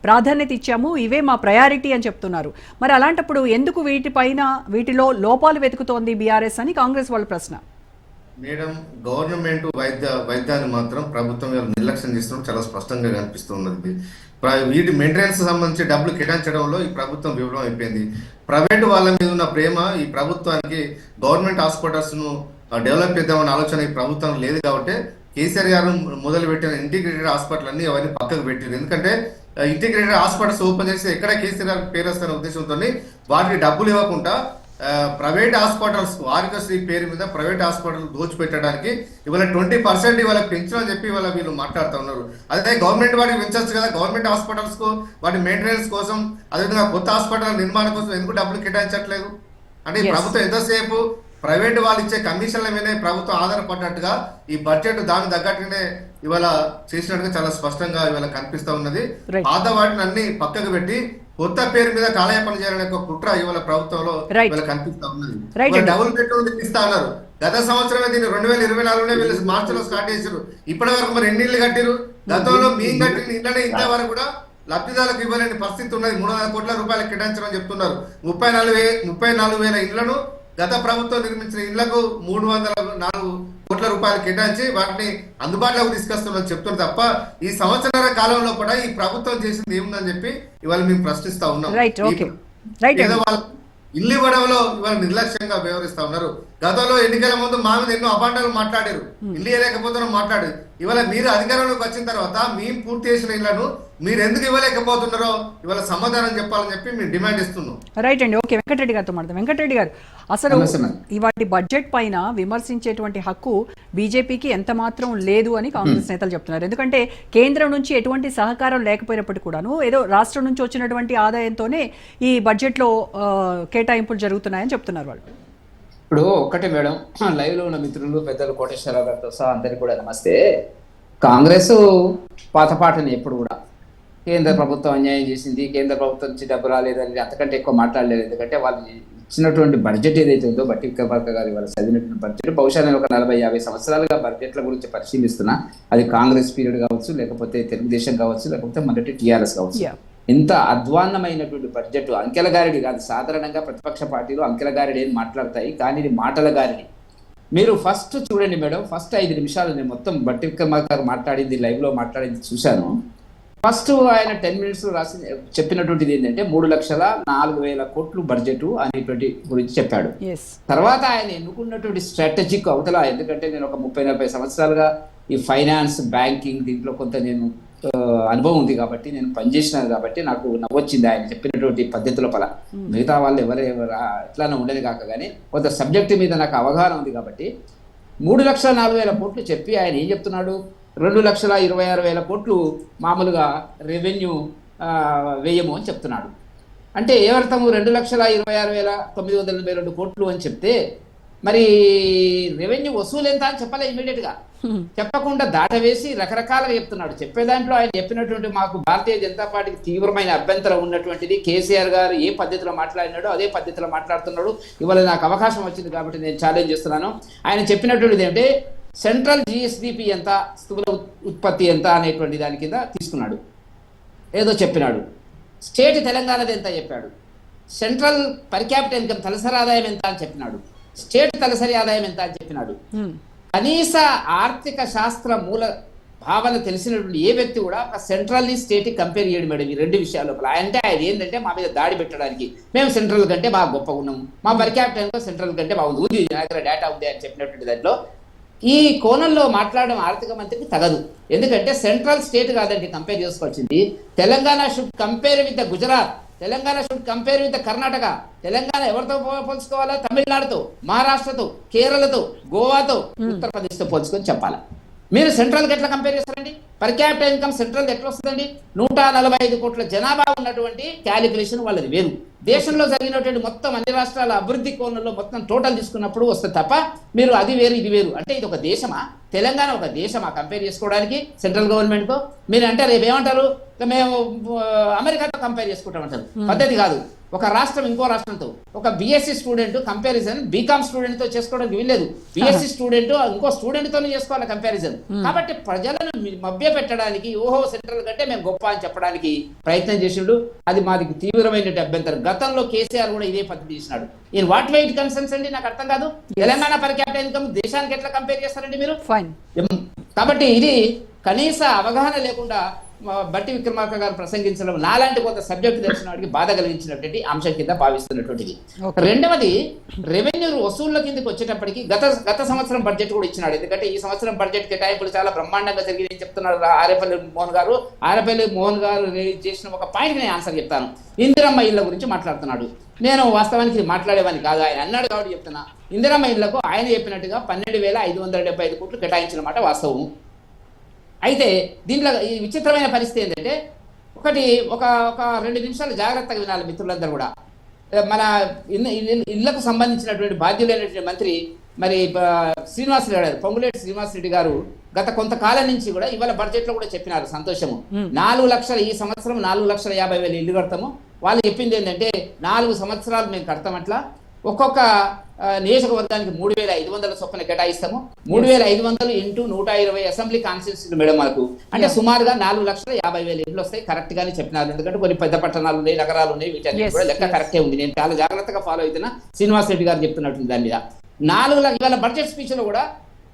ప్రాధాన్యత ఇచ్చాము, ఇవే మా ప్రయారిటీ అని చెప్తున్నారు. మరి అలాంటప్పుడు ఎందుకు వీటిలో లోపాలు వెతుకుతోంది బీఆర్ఎస్ అని కాంగ్రెస్ వాళ్ళ ప్రశ్న. మేడం, గవర్నమెంట్ వైద్యాన్ని మాత్రం ప్రభుత్వం నిర్లక్ష్యం చేస్తున్నట్టు చాలా స్పష్టంగా కనిపిస్తున్నది. వీటి మెయింటెనెన్స్ సంబంధించి డబ్బులు కేటాయించడంలో ఈ ప్రభుత్వం విఫలం అయిపోయింది. ప్రైవేటు వాళ్ళ మీద ఉన్న ప్రేమ ఈ ప్రభుత్వానికి గవర్నమెంట్ హాస్పిటల్స్ ను డెవలప్ చేద్దామన్న ఆలోచన ఈ ప్రభుత్వం లేదు కాబట్టి కేసీఆర్ గారు మొదలుపెట్టిన ఇంటిగ్రేటెడ్ హాస్పిటల్ అన్ని అవన్నీ పక్కకు పెట్టారు. ఎందుకంటే ఇంటిగ్రేటెడ్ హాస్పిటల్స్ ఓపెన్ చేసి ఎక్కడ కేసీఆర్ గారు పేరు వస్తున్న ఉద్దేశంతో వాటికి డబ్బులు ఇవ్వకుండా ప్రైవేట్ హాస్పిటల్స్ ఆరోగ్యశ్రీ పేరు మీద ప్రైవేట్ హాస్పిటల్ దోచిపెట్టడానికి ఇవాళ 20% ఇవాళ పెంచని చెప్పి ఇవాళ వీళ్ళు మాట్లాడుతూ ఉన్నారు. అదే గవర్నమెంట్ వాటికి పెంచవచ్చు కదా, గవర్నమెంట్ హాస్పిటల్స్ కు వాటి మెయింటెనెన్స్ కోసం, అదేవిధంగా కొత్త హాస్పిటల్ నిర్మాణం కోసం ఎందుకు డబ్బులు కేటాయించట్లేదు? అంటే ఈ ప్రభుత్వం ఎంతసేపు ప్రైవేట్ వాళ్ళు ఇచ్చే కమిషన్ల మీదే ప్రభుత్వం ఆధారపడినట్టుగా ఈ బడ్జెట్ దానికి తగ్గట్టుగానే ఇవాళ చేసినట్టుగా చాలా స్పష్టంగా ఇవాళ కనిపిస్తా ఉన్నది. పాత వాటిని అన్ని పక్కకు పెట్టి కొత్త పేరు మీద కాలయాపన చేయాలనే ఒక కుట్ర ఇవాళ ప్రభుత్వంలో కనిపిస్తా ఉన్నది. డబుల్ బెడ్రూమ్ ఇస్తా ఉన్నారు. గత సంవత్సరమే దీన్ని 2024లోనే వీళ్ళు మార్చిలో స్టార్ట్ చేశారు. ఇప్పటి వరకు మరి ఎన్ని ఇళ్ళు కట్టిరు? గతంలో మేము కట్టిన ఇళ్ళనే ఇంతవరకు కూడా లబ్ధిదారులకు ఇవ్వలేని పరిస్థితి ఉన్నది. 300 కోట్ల రూపాయలు కేటాయించమని చెప్తున్నారు. 34,000 ఇళ్లను గత ప్రభుత్వం నిర్మించిన ఇళ్లకు 304 కోట్ల రూపాయలు కేటాయించి వాటిని అందుబాటులోకి తీసుకొస్తున్నారని చెప్తున్నారు తప్ప ఈ సంవత్సరాల కాలంలో కూడా ఈ ప్రభుత్వం చేసింది ఏముందని చెప్పి ఇవాళ మేము ప్రశ్నిస్తా ఉన్నాం. ఇల్లు ఇవ్వడంలో ఇవాళ నిర్లక్ష్యంగా వ్యవహరిస్తా ఉన్నారు. గతంలో ఎన్నికల ముందు మా మీద ఎన్నో అపాండాలు మాట్లాడారు, ఇల్లు ఇవ్వలేకపోతున్నాం మాట్లాడారు. ఇవాళ మీరు అధికారంలోకి వచ్చిన తర్వాత మేము పూర్తి చేసిన ఇళ్లను మీరు ఎందుకు ఇవ్వలేకపోతున్నారో ఇవాళ సమాధానం చెప్పాలని చెప్పి మేము డిమాండ్ ఇస్తున్నాం. రైట్ అండి, ఓకే. వెంకటరెడ్డి గారితో మాట్లాడదాం. వెంకటరెడ్డి గారు, అసలు ఇవాటి బడ్జెట్ పైన విమర్శించేటువంటి హక్కు బీజేపీకి ఎంత మాత్రం లేదు అని కాంగ్రెస్ నేతలు చెప్తున్నారు. ఎందుకంటే కేంద్రం నుంచి ఎటువంటి సహకారం లేకపోయినప్పటికీ కూడాను ఏదో రాష్ట్రం నుంచి వచ్చినటువంటి ఆదాయంతోనే ఈ బడ్జెట్లో కేటాయింపులు జరుగుతున్నాయని చెప్తున్నారు వాళ్ళు. ఇప్పుడు ఒక్కటే మేడం, లైవ్ లో ఉన్న మిత్రులు పెద్దలు కోటేశ్వరరావు గారితో సహా అందరికీ కూడా నమస్తే. కాంగ్రెస్ పాతపాటని ఎప్పుడు కూడా కేంద్ర ప్రభుత్వం అన్యాయం చేసింది, కేంద్ర ప్రభుత్వం నుంచి డబ్బు రాలేదని అంతకంటే ఎక్కువ మాట్లాడలేదు. ఎందుకంటే వాళ్ళు ఇచ్చినటువంటి బడ్జెట్ ఏదైతే ఉందో బట్టి విక్రమార్క గారు వాళ్ళు చదివినటువంటి బడ్జెట్ బహుశా నేను ఒక 40-50 సంవత్సరాలుగా బడ్జెట్ల గురించి పరిశీలిస్తున్నా. అది కాంగ్రెస్ పీరియడ్ కావచ్చు, లేకపోతే తెలుగుదేశం కావచ్చు, లేకపోతే మొదటి టీఆర్ఎస్ కావచ్చు. ఇంత అధ్వాన్నమైనటువంటి బడ్జెట్ అంకెల గారిడి కాదు. సాధారణంగా ప్రతిపక్ష పార్టీలు అంకెల గారిడి ఏం మాట్లాడతాయి, కానీ ఇది మాటల గారిడి. మీరు ఫస్ట్ చూడండి మేడం, ఫస్ట్ 5 నిమిషాలు నేను మొత్తం బట్టి విక్రమార్క గారు మాట్లాడింది లైవ్లో మాట్లాడింది చూశాను. ఫస్ట్ ఆయన 10 minutes రాసి చెప్పినటువంటిది ఏంటంటే 3,04,000 కోట్లు బడ్జెట్ అనేటువంటి గురించి చెప్పాడు. తర్వాత ఆయన ఎన్నుకున్నటువంటి స్ట్రాటజిక్ అవతల, ఎందుకంటే నేను ఒక 30-40 సంవత్సరాలుగా ఈ ఫైనాన్స్ బ్యాంకింగ్ దీంట్లో కొంత నేను అనుభవం ఉంది కాబట్టి, నేను పనిచేసినాను కాబట్టి నాకు నవ్వొచ్చింది ఆయన చెప్పినటువంటి పద్ధతుల పల. మిగతా వాళ్ళు ఎట్లన్నా ఉండేది కాక కానీ కొంత సబ్జెక్టు మీద నాకు అవగాహన ఉంది కాబట్టి 3,04,000 కోట్లు చెప్పి ఆయన ఏం చెప్తున్నాడు, 2,26,000 కోట్లు మామూలుగా రెవెన్యూ వ్యయము అని చెప్తున్నాడు. అంటే ఏమర్థము, 2,26,982 కోట్లు అని చెప్తే మరి రెవెన్యూ వసూలు ఎంత అని చెప్పలే ఇమీడియట్గా, చెప్పకుండా దాటవేసి రకరకాలుగా చెప్తున్నాడు. చెప్పే దాంట్లో ఆయన చెప్పినటువంటి మాకు భారతీయ జనతా పార్టీకి తీవ్రమైన అభ్యంతరం ఉన్నటువంటిది, కేసీఆర్ గారు ఏ పద్ధతిలో మాట్లాడినాడో అదే పద్ధతిలో మాట్లాడుతున్నాడు. ఇవాళ నాకు అవకాశం వచ్చింది కాబట్టి నేను ఛాలెంజ్ చేస్తున్నాను. ఆయన చెప్పినటువంటిది ఏంటంటే సెంట్రల్ జిఎస్డిపి ఎంత, స్థూల ఉత్పత్తి ఎంత అనేటువంటి దాని కింద తీసుకున్నాడు, ఏదో చెప్పినాడు. స్టేట్ తెలంగాణది ఎంత చెప్పాడు, సెంట్రల్ పర్ క్యాపిటల్ ఇన్కమ్ తలసరి ఆదాయం ఎంత అని చెప్పినాడు, స్టేట్ తలసరి ఆదాయం ఎంత అని చెప్పినాడు. కనీస ఆర్థిక శాస్త్ర మూల భావన తెలిసినటువంటి ఏ వ్యక్తి కూడా ఒక సెంట్రల్ స్టేట్ కంపేర్ చేయడం మేడం ఈ రెండు విషయాల లోపల. అంటే ఆయన ఏంటంటే మా మీద దాడి పెట్టడానికి, మేము సెంట్రల్ కంటే బాగా గొప్పగా ఉన్నాము, మా పర్ క్యాపిటల్ సెంట్రల్ కంటే బాగుంది, ఉంది నా దగ్గర డేటా ఉంది అని చెప్పినటువంటి దాంట్లో ఈ కోణంలో మాట్లాడడం ఆర్థిక మంత్రికి తగదు. ఎందుకంటే సెంట్రల్ స్టేట్ కాదండి కంపేర్ చేసుకోవాల్సింది. Telangana should compare with the Gujarat, Telangana should compare with the Karnataka. Telangana ఎవరితో పోల్చుకోవాలా, తమిళనాడుతో, మహారాష్ట్రతో, కేరళతో, గోవాతో, ఉత్తరప్రదేశ్తో పోల్చుకొని చెప్పాలి. మీరు సెంట్రల్కి ఎట్లా కంపేర్ చేస్తారండి? పర్ క్యాపిటల్ ఇన్కమ్ సెంట్రల్ ఎట్లా వస్తుందండి? 145 కోట్ల జనాభా ఉన్నటువంటి క్యాలిక్యులేషన్ వాళ్ళది వేరు. దేశంలో జరిగినటువంటి మొత్తం అన్ని రాష్ట్రాల అభివృద్ధి కోణంలో మొత్తం టోటల్ తీసుకున్నప్పుడు వస్తుంది తప్ప మీరు అది వేరు ఇది వేరు అంటే ఇది ఒక దేశమా, తెలంగాణ ఒక దేశమా కంపేర్ చేసుకోవడానికి సెంట్రల్ గవర్నమెంట్తో? మీరు అంటే రేపు ఏమంటారు, మేము అమెరికాతో కంపేర్ చేసుకుంటామంటారు. పద్ధతి కాదు. ఒక రాష్ట్రం ఇంకో రాష్ట్రంతో, ఒక BSc student comparison BCom student తో చేసుకోవడానికి వీల్లేదు. బిఎస్సి స్టూడెంట్ ఇంకో స్టూడెంట్ తోనే చేసుకోవాలి కంపారిజన్. కాబట్టి ప్రజలను మభ్య పెట్టడానికి ఓహో సెంట్రల్ కంటే మేము గొప్ప అని చెప్పడానికి ప్రయత్నం చేసిండు. అది మాది తీవ్రమైన అభ్యంతరం. గతంలో కేసీఆర్ కూడా ఇదే పద్ధతి చేసినాడు. In what way it concerns అండి నాకు అర్థం కాదు. తెలంగాణ పర్ క్యాపిటల్ ఇన్కమ్ దేశానికి ఎట్లా కంపేర్ చేస్తారండి మీరు? కాబట్టి ఇది కనీస అవగాహన లేకుండా బట్టి విక్రమార్క గారు ప్రసంగించడం నాలాంటి కొంత సబ్జెక్టు తెలిసిన వాడికి బాధ కలిగించినటువంటి అంశం కింద భావిస్తున్నటువంటిది. రెండవది, రెవెన్యూ వసూళ్ల కిందకి వచ్చేటప్పటికి గత సంవత్సరం బడ్జెట్ కూడా ఇచ్చినాడు. ఎందుకంటే ఈ సంవత్సరం బడ్జెట్ కేటాయింపులు చాలా బ్రహ్మాండంగా జరిగింది చెప్తున్నారు ఆరేపల్లి మోహన్ గారు. ఆరేపల్లి మోహన్ గారు చేసిన ఒక పాయింట్ నేను ఆన్సర్ చెప్తాను. ఇందిరమ్మ ఇళ్ల గురించి మాట్లాడుతున్నాడు. నేను వాస్తవానికి మాట్లాడేవాడిని కాదు, ఆయన అన్నాడు కాబట్టి చెప్తున్నా. ఇందిరమ్మ ఇళ్లకు ఆయన చెప్పినట్టుగా 12,575 కోట్లు కేటాయించిన మాట వాస్తవం. అయితే దీంట్లో ఈ విచిత్రమైన పరిస్థితి ఏంటంటే ఒక 2 నిమిషాలు జాగ్రత్తగా వినాలి మిత్రులందరూ కూడా. మన ఇళ్లకు సంబంధించినటువంటి బాధ్యులైనటువంటి మంత్రి మరి శ్రీనివాసరెడ్డి గారు, పొంగులేటి శ్రీనివాసరెడ్డి గారు గత కొంతకాలం నుంచి కూడా ఇవాళ బడ్జెట్ లో కూడా చెప్పినారు. సంతోషము. 4 లక్షల ఈ సంవత్సరం 4,50,000 ఇల్లు కడతాము. వాళ్ళు చెప్పింది ఏంటంటే 4 సంవత్సరాలు మేము కడతామట్లా, ఒక్కొక్క నియోజకవర్గానికి 3,500 చొప్పున కేటాయిస్తాము. 3,500 ఇంటూ 120 అసెంబ్లీ కాన్స్టిట్యూన్సీలు మేడం మనకు అంటే సుమారుగా 4,50,000 ఇళ్ళు వస్తాయి. కరెక్ట్ గానే చెప్పినారు. ఎందుకంటే కొన్ని పెద్ద పట్టణాలు ఉన్నాయి, నగరాలు ఉన్నాయి, వీటన్ని కూడా లెక్క కరెక్టే ఉంది. నేను చాలా జాగ్రత్తగా ఫాలో అవుతున్నా. శ్రీనివాస్ రెడ్డి గారు చెప్తున్నట్టు దాని మీద 4 లక్షల ఇవాళ బడ్జెట్ స్పీచ్ లో కూడా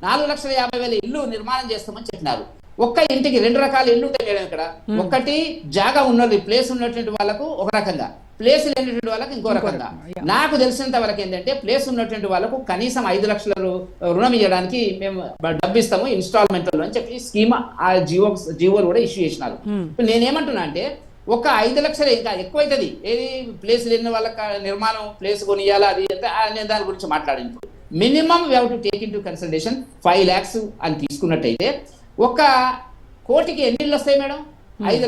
4,50,000 ఇల్లు నిర్మాణం చేస్తామని చెప్పినారు. ఒక్క ఇంటికి 2 రకాల ఇల్లు ఉంటాయి మేడం ఇక్కడ. ఒకటి జాగా ఉన్నది, ప్లేస్ ఉన్నటువంటి వాళ్ళకు ఒక రకంగా, ప్లేస్ లేనటువంటి వాళ్ళకి ఇంకో రకంగా. నాకు తెలిసినంత వరకు ఏంటంటే ప్లేస్ ఉన్నటువంటి వాళ్ళకు కనీసం 5 లక్షల రుణం ఇవ్వడానికి మేము డబ్బు ఇస్తాము ఇన్స్టాల్మెంట్లో అని చెప్పి స్కీమ్ ఆ జీవోలు కూడా ఇష్యూ చేసినారు. నేనేమంటున్నా అంటే ఒక 5 లక్షలు ఇంకా ఎక్కువైతుంది. ఏది ప్లేస్ లేని వాళ్ళకి నిర్మాణం, ప్లేస్ కొనియాలా, అది నేను దాని గురించి మాట్లాడాను. Minimum we have to take in to consideration 5 lakhs అని తీసుకున్నట్టయితే 1 కోటికి ఎన్ని ఇళ్ళు వస్తాయి మేడం? 5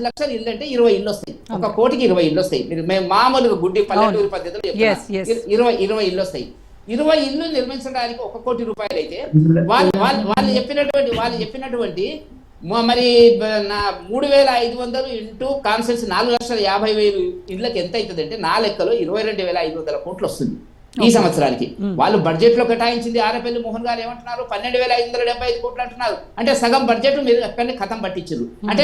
లక్షల ఇల్లు అంటే 20 ఇళ్ళు వస్తాయి. 1 కోటికి 20 ఇళ్ళు వస్తాయి. మేము మామూలుగా గుడ్డి పల్లెటూరు పద్ధతిలో 20 ఇళ్ళు వస్తాయి. 20 ఇళ్ళు నిర్మించడానికి 1 కోటి రూపాయలు అయితే వాళ్ళు చెప్పినటువంటి మరి 3,500 ఇంటూ కాన్సెన్స్ 4,50,000 ఇళ్ళకి ఎంత అవుతుంది అంటే నా లెక్కలో 22,500 కోట్లు వస్తుంది. ఈ సంవత్సరానికి. వాళ్ళు బడ్జెట్ లో కేటాయించింది ఆరపల్లి మోహన్ గారు ఏమంటున్నారు 12,575 కోట్లు అంటున్నారు. అంటే సగం బడ్జెట్ మీరు ఎక్కడిని ఖతం పట్టించారు. అంటే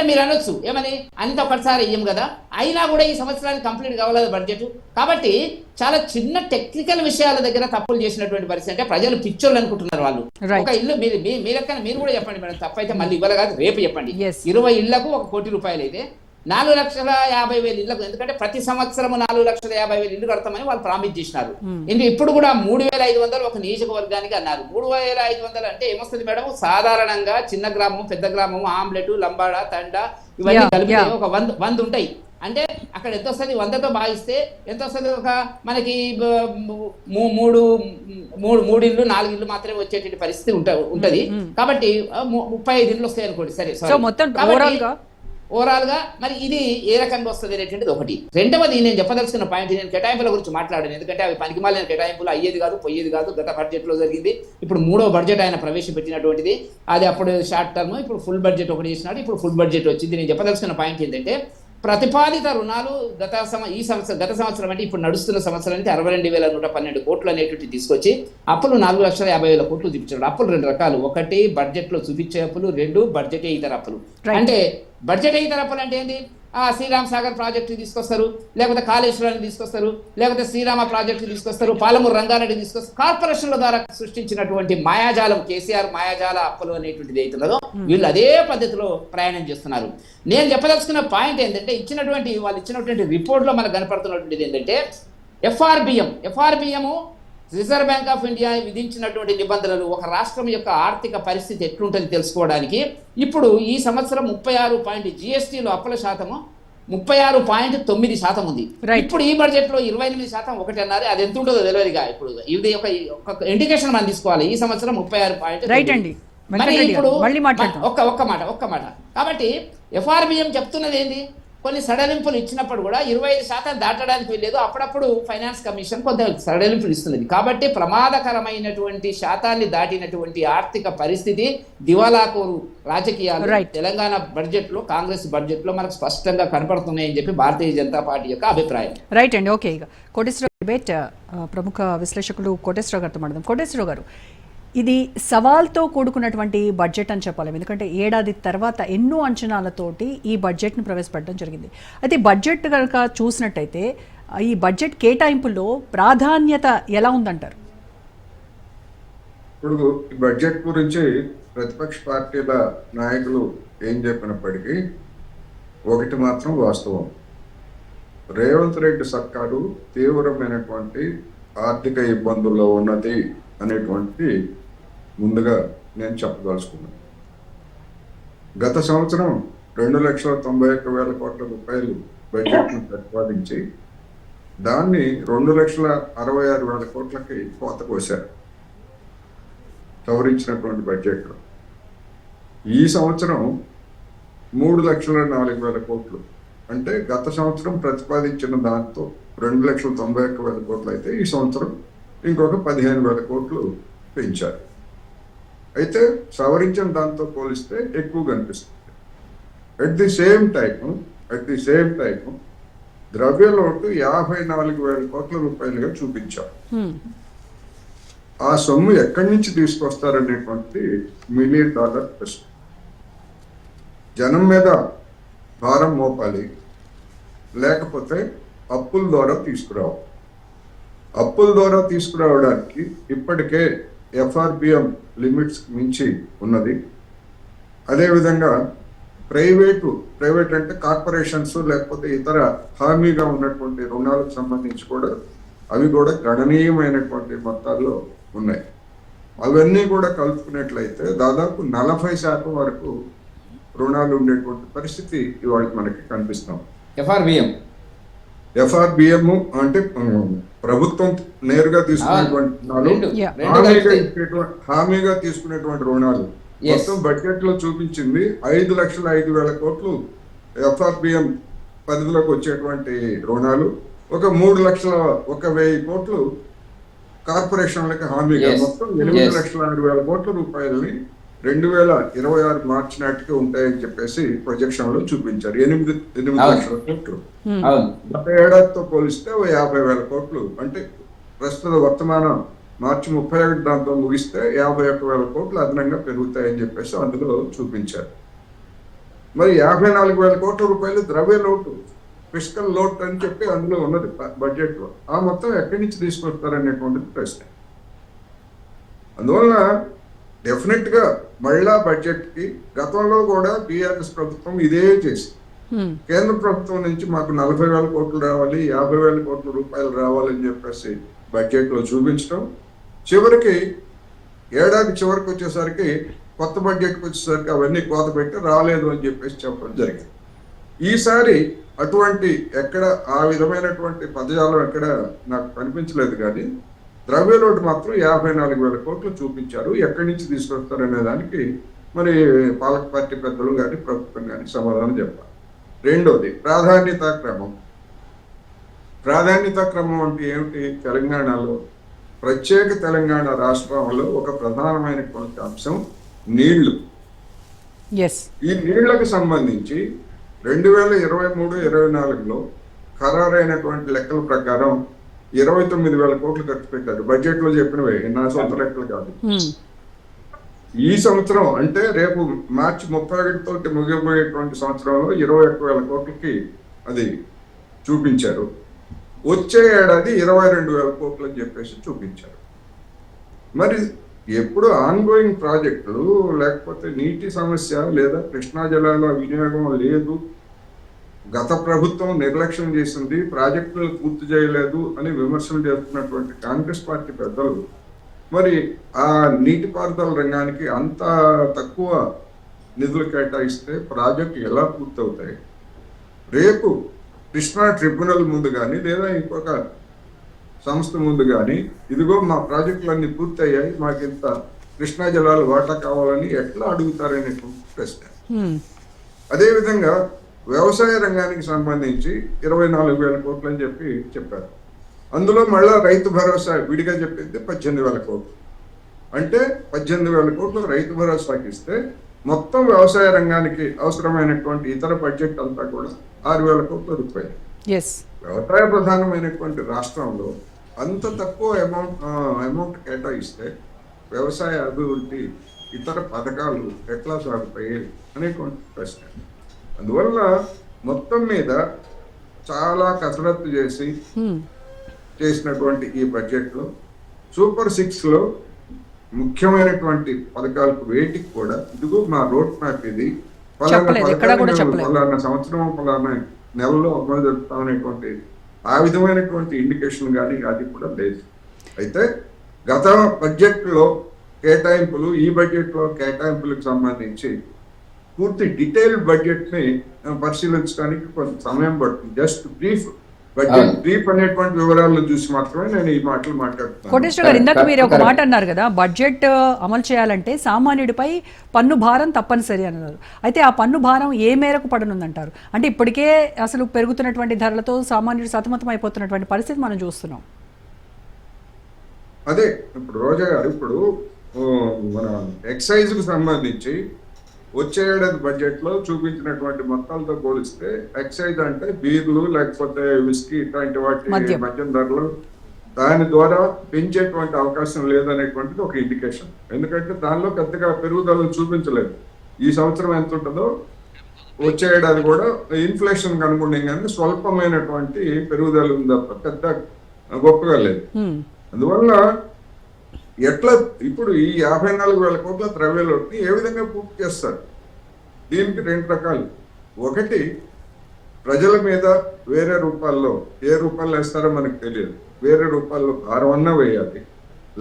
మీరు అనొచ్చు ఏమని అంత ఒకటిసారి ఇయ్యం కదా, అయినా కూడా ఈ సంవత్సరానికి కంప్లీట్ కావాలి బడ్జెట్. కాబట్టి చాలా చిన్న టెక్నికల్ విషయాల దగ్గర తప్పులు చేసినటువంటి పరిస్థితి. అంటే ప్రజలు పిచ్చోళ్ళు అనుకుంటున్నారు వాళ్ళు. ఒక ఇల్లు మీరు కూడా చెప్పండి మేడం, తప్పైతే మళ్ళీ ఇవ్వాలి కాదు రేపు చెప్పండి. 20 ఇళ్లకు 1 కోటి రూపాయలు అయితే 4,50,000 ఇళ్లకు, ఎందుకంటే ప్రతి సంవత్సరం 4,50,000 ఇల్లు కడతామని వాళ్ళు ప్రామిస్ చేసినారు. ఇప్పుడు కూడా 3,500 ఒక నియోజకవర్గానికి అన్నారు. 3,500 అంటే ఏమొస్తుంది మేడం? సాధారణంగా చిన్న గ్రామం, పెద్ద గ్రామం, ఆమ్లెట్, లంబాడ, తండ ఇవన్నీ కలిపితే ఒక 100 ఉంటాయి. అంటే అక్కడ ఎంత వస్తుంది? 100తో భాగిస్తే ఎంత వస్తుంది? ఒక మనకి 3 ఇళ్ళు 4 ఇళ్ళు మాత్రమే వచ్చేటువంటి పరిస్థితి ఉంటది. కాబట్టి 35 ఇళ్ళు వస్తాయి అనుకోండి. సరే, ఓవరాల్ గా మరి ఇది ఏ రకంగా వస్తుంది అనేటువంటిది ఒకటి. రెండవది నేను చెప్పదలుచుకున్న పాయింట్, నేను కేటాయింపుల గురించి మాట్లాడాను. ఎందుకంటే అవి పనికిమాలిన కేటాయింపులు, అయ్యేది కాదు పోయేది కాదు. గత బడ్జెట్ లో జరిగింది. ఇప్పుడు 3వ బడ్జెట్ ఆయన ప్రవేశపెట్టినటువంటిది. అది అప్పుడు షార్ట్ టర్మ్, ఇప్పుడు ఫుల్ బడ్జెట్ ఒకటి చేసినాడు, ఇప్పుడు ఫుల్ బడ్జెట్ వచ్చింది. నేను చెప్పదలుచుకున్న పాయింట్ ఏంటంటే ప్రతిపాదిత రుణాలు గత సంవత్సరం అంటే ఇప్పుడు నడుస్తున్న సంవత్సరానికి 62,112 కోట్లు అనేటువంటి తీసుకొచ్చి అప్పులు 4,50,000 కోట్లు చూపించాడు. అప్పులు 2 రకాలు. ఒకటి బడ్జెట్ లో చూపించే అప్పులు, 2 బడ్జెట్ ఇతర అప్పులు. అంటే బడ్జెట్ ఇతర అప్పులు అంటే ఏంటి? శ్రీరామ్ సాగర్ ప్రాజెక్టు తీసుకొస్తారు, లేకపోతే కాళేశ్వరాన్ని తీసుకొస్తారు, లేకపోతే శ్రీరామ ప్రాజెక్టు తీసుకొస్తారు, పాలమూరు రంగారెడ్డి తీసుకొస్తారు. కార్పొరేషన్ల ద్వారా సృష్టించినటువంటి మాయాజాలం, కేసీఆర్ మాయాజాల అప్పులు అనేటువంటిది అవుతున్నదో వీళ్ళు అదే పద్ధతిలో ప్రయాణం చేస్తున్నారు. నేను చెప్పదలుచుకున్న పాయింట్ ఏంటంటే వాళ్ళు ఇచ్చినటువంటి రిపోర్ట్లో మనకు కనపడుతున్నటువంటిది ఏంటంటే FRBM reserve bank of India విధించినటువంటి నిబంధనలు ఒక రాష్ట్రం యొక్క ఆర్థిక పరిస్థితి ఎట్లుంటుంది తెలుసుకోవడానికి ఇప్పుడు ఈ సంవత్సరం 36 జిఎస్టీలో అప్పుల శాతము 36.9% ఉంది. ఇప్పుడు ఈ బడ్జెట్ లో 28% ఒకటి అన్నారు. అది ఎంత ఉంటుందో తెలియదుగా. ఇప్పుడు ఇది ఒక ఇండికేషన్ మనం తీసుకోవాలి. ఈ సంవత్సరం 36. మరి ఇప్పుడు ఒక్క మాట కాబట్టి ఎఫ్ఆర్బిఎం చెప్తున్నది ఏంది? కొన్ని సడలింపులు ఇచ్చినప్పుడు కూడా 25% దాటడానికి వెళ్ళలేదు. అప్పుడప్పుడు ఫైనాన్స్ కమిషన్ కొంత సడలింపులు ఇస్తున్నది. కాబట్టి ప్రమాదకరమైనటువంటి శాతాన్ని దాటినటువంటి ఆర్థిక పరిస్థితి, దివాలాకోరు రాజకీయాలు తెలంగాణ బడ్జెట్ లో, కాంగ్రెస్ బడ్జెట్ లో మనకు స్పష్టంగా కనపడుతున్నాయని చెప్పి భారతీయ జనతా పార్టీ యొక్క అభిప్రాయం. రైట్ అండి. ఓకే, ఇక కోటేశ్వరరావు డిబేట్ ప్రముఖ విశ్లేషకులు కోటేశ్వరరావు గారితో మాట్లాడదాం. కోటేశ్వరరావు గారు, ఇది సవాల్తో కూడుకున్నటువంటి బడ్జెట్ అని చెప్పాలి. ఎందుకంటే ఏడాది తర్వాత ఎన్నో అంచనాలతోటి ఈ బడ్జెట్ను ప్రవేశపెట్టడం జరిగింది. అయితే బడ్జెట్ కనుక చూసినట్టయితే ఈ బడ్జెట్ కేటాయింపుల్లో ప్రాధాన్యత ఎలా ఉందంటారు? ఇప్పుడు ఈ బడ్జెట్ గురించి ప్రతిపక్ష పార్టీల నాయకులు ఏం చెప్పినప్పటికీ ఒకటి మాత్రం వాస్తవం. రేవంత్ రెడ్డి సర్కారు తీవ్రమైనటువంటి ఆర్థిక ఇబ్బందుల్లో ఉన్నది అనేటువంటి ముందుగా నేను చెప్పదలుచుకున్నాను. గత సంవత్సరం 2,91,000 కోట్ల రూపాయలు బడ్జెట్ను ప్రతిపాదించి దాన్ని 2,66,000 కోట్లకి కోత కోశారు సవరించినటువంటి బడ్జెట్లో. ఈ సంవత్సరం 3,04,000 కోట్లు, అంటే గత సంవత్సరం ప్రతిపాదించిన దాంతో 2,91,000 కోట్లు అయితే ఈ సంవత్సరం ఇంకొక 15,000 కోట్లు పెంచారు. అయితే సవరించిన దాంతో పోలిస్తే ఎక్కువ కనిపిస్తుంది. అట్ ది సేమ్ టైం ద్రవ్య లోటు 54,000 కోట్ల రూపాయలుగా చూపించారు. ఆ సొమ్ము ఎక్కడి నుంచి తీసుకొస్తారనేటువంటి $1 మిలియన్ ప్రశ్న. జనం మీద భారం మోపాలి, లేకపోతే అప్పుల ద్వారా తీసుకురావాలి. అప్పుల ద్వారా తీసుకురావడానికి ఇప్పటికే ఎఫ్ఆర్బిఎం లిమిట్స్ మించి ఉన్నది. అదేవిధంగా ప్రైవేట్ అంటే కార్పొరేషన్స్ లేకపోతే ఇతర హామీగా ఉన్నటువంటి రుణాలకు సంబంధించి కూడా అవి కూడా గణనీయమైనటువంటి మొత్తాల్లో ఉన్నాయి. అవన్నీ కూడా కలుపుకున్నట్లయితే దాదాపు 40% వరకు రుణాలు ఉండేటువంటి పరిస్థితి ఇవాళ మనకి కనిపిస్తాం. ఎఫ్ఆర్బిఎం అంటే ప్రభుత్వం నేరుగా తీసుకునేటువంటి రుణాలు, హామీగా తీసుకునేటువంటి రుణాలు. మొత్తం బడ్జెట్ లో చూపించింది 5,05,000 కోట్లు ఎఫ్ఆర్బిఎం పరిధిలోకి వచ్చేటువంటి రుణాలు, ఒక 3,01,000 కోట్లు కార్పొరేషన్లకు హామీగా, మొత్తం 8,06,000 కోట్ల రూపాయలని 2026 మార్చి నాటికి ఉంటాయని చెప్పేసి ప్రొజెక్షన్ లో చూపించారు. 8 లక్షల కోట్లు. గత ఏడాదితో పోలిస్తే 50,000 కోట్లు, అంటే ప్రస్తుత వర్తమాన మార్చి 31 దాంతో ముగిస్తే 51,000 కోట్లు అదనంగా పెరుగుతాయని చెప్పేసి అందులో చూపించారు. మరి 54,000 కోట్ల రూపాయలు ద్రవ్య లోటు, ఫిస్కల్ లోట్ అని చెప్పి అందులో ఉన్నది బడ్జెట్ లో. ఆ మొత్తం ఎక్కడి నుంచి తీసుకొస్తారనేటువంటిది ప్రశ్న. అందువల్ల డెఫినెట్ గా మహిళా బడ్జెట్ కి గతంలో కూడా బీఆర్ఎస్ ప్రభుత్వం ఇదే చేసి కేంద్ర ప్రభుత్వం నుంచి మాకు 40,000 కోట్లు రావాలి, 50,000 కోట్ల రూపాయలు రావాలని చెప్పేసి బడ్జెట్ లో చూపించడం, చివరికి ఏడాది చివరికి వచ్చేసరికి కొత్త బడ్జెట్కి వచ్చేసరికి అవన్నీ కోత పెట్టి రాలేదు అని చెప్పేసి చెప్పడం జరిగింది. ఈసారి అటువంటి ఎక్కడ ఆ విధమైనటువంటి పదజాలం ఎక్కడ నాకు కనిపించలేదు, కానీ ద్రవ్యలోటు మాత్రం 54,000 కోట్లు చూపించారు. ఎక్కడి నుంచి తీసుకొస్తారనే దానికి మరి పాలక పార్టీ పెద్దలు కానీ ప్రభుత్వం కానీ సమాధానం చెప్పాలి. రెండోది ప్రాధాన్యతా క్రమం. ప్రాధాన్యతా క్రమం అంటే ఏమిటి? తెలంగాణలో ప్రత్యేక తెలంగాణ రాష్ట్రంలో ఒక ప్రధానమైనటువంటి అంశం నీళ్లు. ఈ నీళ్లకు సంబంధించి 2023-24లో ఖరారైనటువంటి లెక్కల ప్రకారం 29,000 కోట్లు ఖర్చు పెట్టారు. బడ్జెట్ లో చెప్పినవే, నా సొంత లెక్కలు కాదు. ఈ సంవత్సరం అంటే రేపు మార్చి 31 తోటి ముగిపోయేటువంటి సంవత్సరంలో 21,000 కోట్లకి అది చూపించారు. వచ్చే ఏడాది 22,000 కోట్లు అని చెప్పేసి చూపించారు. మరి ఎప్పుడు ఆన్గోయింగ్ ప్రాజెక్టులు, లేకపోతే నీటి సమస్య లేదా కృష్ణా జలాల వినియోగం లేదు, గత ప్రభుత్వం నిర్లక్ష్యం చేసింది, ప్రాజెక్టులు పూర్తి చేయలేదు అని విమర్శలు చేస్తున్నటువంటి కాంగ్రెస్ పార్టీ పెద్దలు మరి ఆ నీటిపారుదల రంగానికి అంత తక్కువ నిధులు కేటాయిస్తే ప్రాజెక్టు ఎలా పూర్తవుతాయి? రేపు కృష్ణా ట్రిబ్యునల్ ముందు కానీ లేదా ఇంకొక సంస్థ ముందు కానీ ఇదిగో మా ప్రాజెక్టులన్నీ పూర్తయ్యాయి, మాకు ఇంత కృష్ణా జలాలు వాటా కావాలని ఎట్లా అడుగుతారనేటువంటి ప్రశ్న. అదేవిధంగా వ్యవసాయ రంగానికి సంబంధించి 24,000 కోట్లు అని చెప్పారు. అందులో మళ్ళా రైతు భరోసా విడిగా చెప్పింది 18,000 కోట్లు. అంటే 18,000 కోట్లు రైతు భరోసాకి ఇస్తే మొత్తం వ్యవసాయ రంగానికి అవసరమైనటువంటి ఇతర బడ్జెట్ అంతా కూడా 6,000 కోట్ల రూపాయలు. వ్యవసాయ ప్రధానమైనటువంటి రాష్ట్రంలో అంత తక్కువ అమౌంట్ కేటాయిస్తే వ్యవసాయ అభివృద్ధి, ఇతర పథకాలు ఎట్లా సాగుతాయి అనేటువంటి ప్రశ్న. అందువల్ల మొత్తం మీద చాలా కసరత్తు చేసినటువంటి ఈ బడ్జెట్లో సూపర్ 6లో ముఖ్యమైనటువంటి పథకాలకు వేటికి కూడా ఇదిగో మా రోడ్ మ్యాప్, ఇది పలానా సంవత్సరం పలానా నెలలో అమలు జరుపుతామనేటువంటి ఆ విధమైనటువంటి ఇండికేషన్ కానీ అది కూడా లేదు. అయితే గత బడ్జెట్లో కేటాయింపులు, ఈ బడ్జెట్లో కేటాయింపులకు సంబంధించి పూర్తి డీటెయిల్డ్ బడ్జెట్ ని పరిశీలించడానికి కొంత సమయం పడుతుంది. జస్ట్ బ్రీఫ్ అనేటువంటి వివరాలను చూసి మాత్రమే నేను ఈ మాటలు మాట్లాడుతున్నాను. కోటేశ్వర గారు, ఇందాక మీరు ఒక మాట అన్నారు కదా, బడ్జెట్ అమలు చేయాలంటే సామాన్యుడిపై పన్ను భారం తప్పనిసరి అన్నారు. అయితే ఆ పన్ను భారం ఏ మేరకు పడనుందంటారు? అంటే ఇప్పటికే అసలు పెరుగుతున్నటువంటి ధరలతో సామాన్యుడు సతమతం అయిపోతున్నటువంటి పరిస్థితి మనం చూస్తున్నాం. అదే ఇప్పుడు రోజా గారు, ఇప్పుడు మన ఎక్సైజ్ కు సంబంధించి వచ్చే ఏడాది బడ్జెట్ లో చూపించినటువంటి మొత్తాలతో పోలిస్తే ఎక్సైజ్ అంటే బీర్లు లేకపోతే విస్కీ ఇట్లాంటి వాటి మద్యం ధరలు దాని ద్వారా పెంచేటువంటి అవకాశం లేదనేటువంటిది ఒక ఇండికేషన్. ఎందుకంటే దానిలో పెద్దగా పెరుగుదలను చూపించలేదు. ఈ సంవత్సరం ఎంత ఉంటుందో వచ్చే ఏడాది కూడా ఇన్ఫ్లేషన్ అనుగుణంగానే స్వల్పమైనటువంటి పెరుగుదల ఉంది తప్ప పెద్ద గొప్పగా లేదు. అందువల్ల ఎట్లా ఇప్పుడు ఈ 54,000 కోట్ల ద్రవ్యలోటుని ఏ విధంగా పూర్తి చేస్తారు? దీనికి 2 రకాలు. ఒకటి, ప్రజల మీద వేరే రూపాల్లో, ఏ రూపాల్లో వేస్తారో మనకు తెలియదు, వేరే రూపాల్లో భారమన్నా వేయాలి.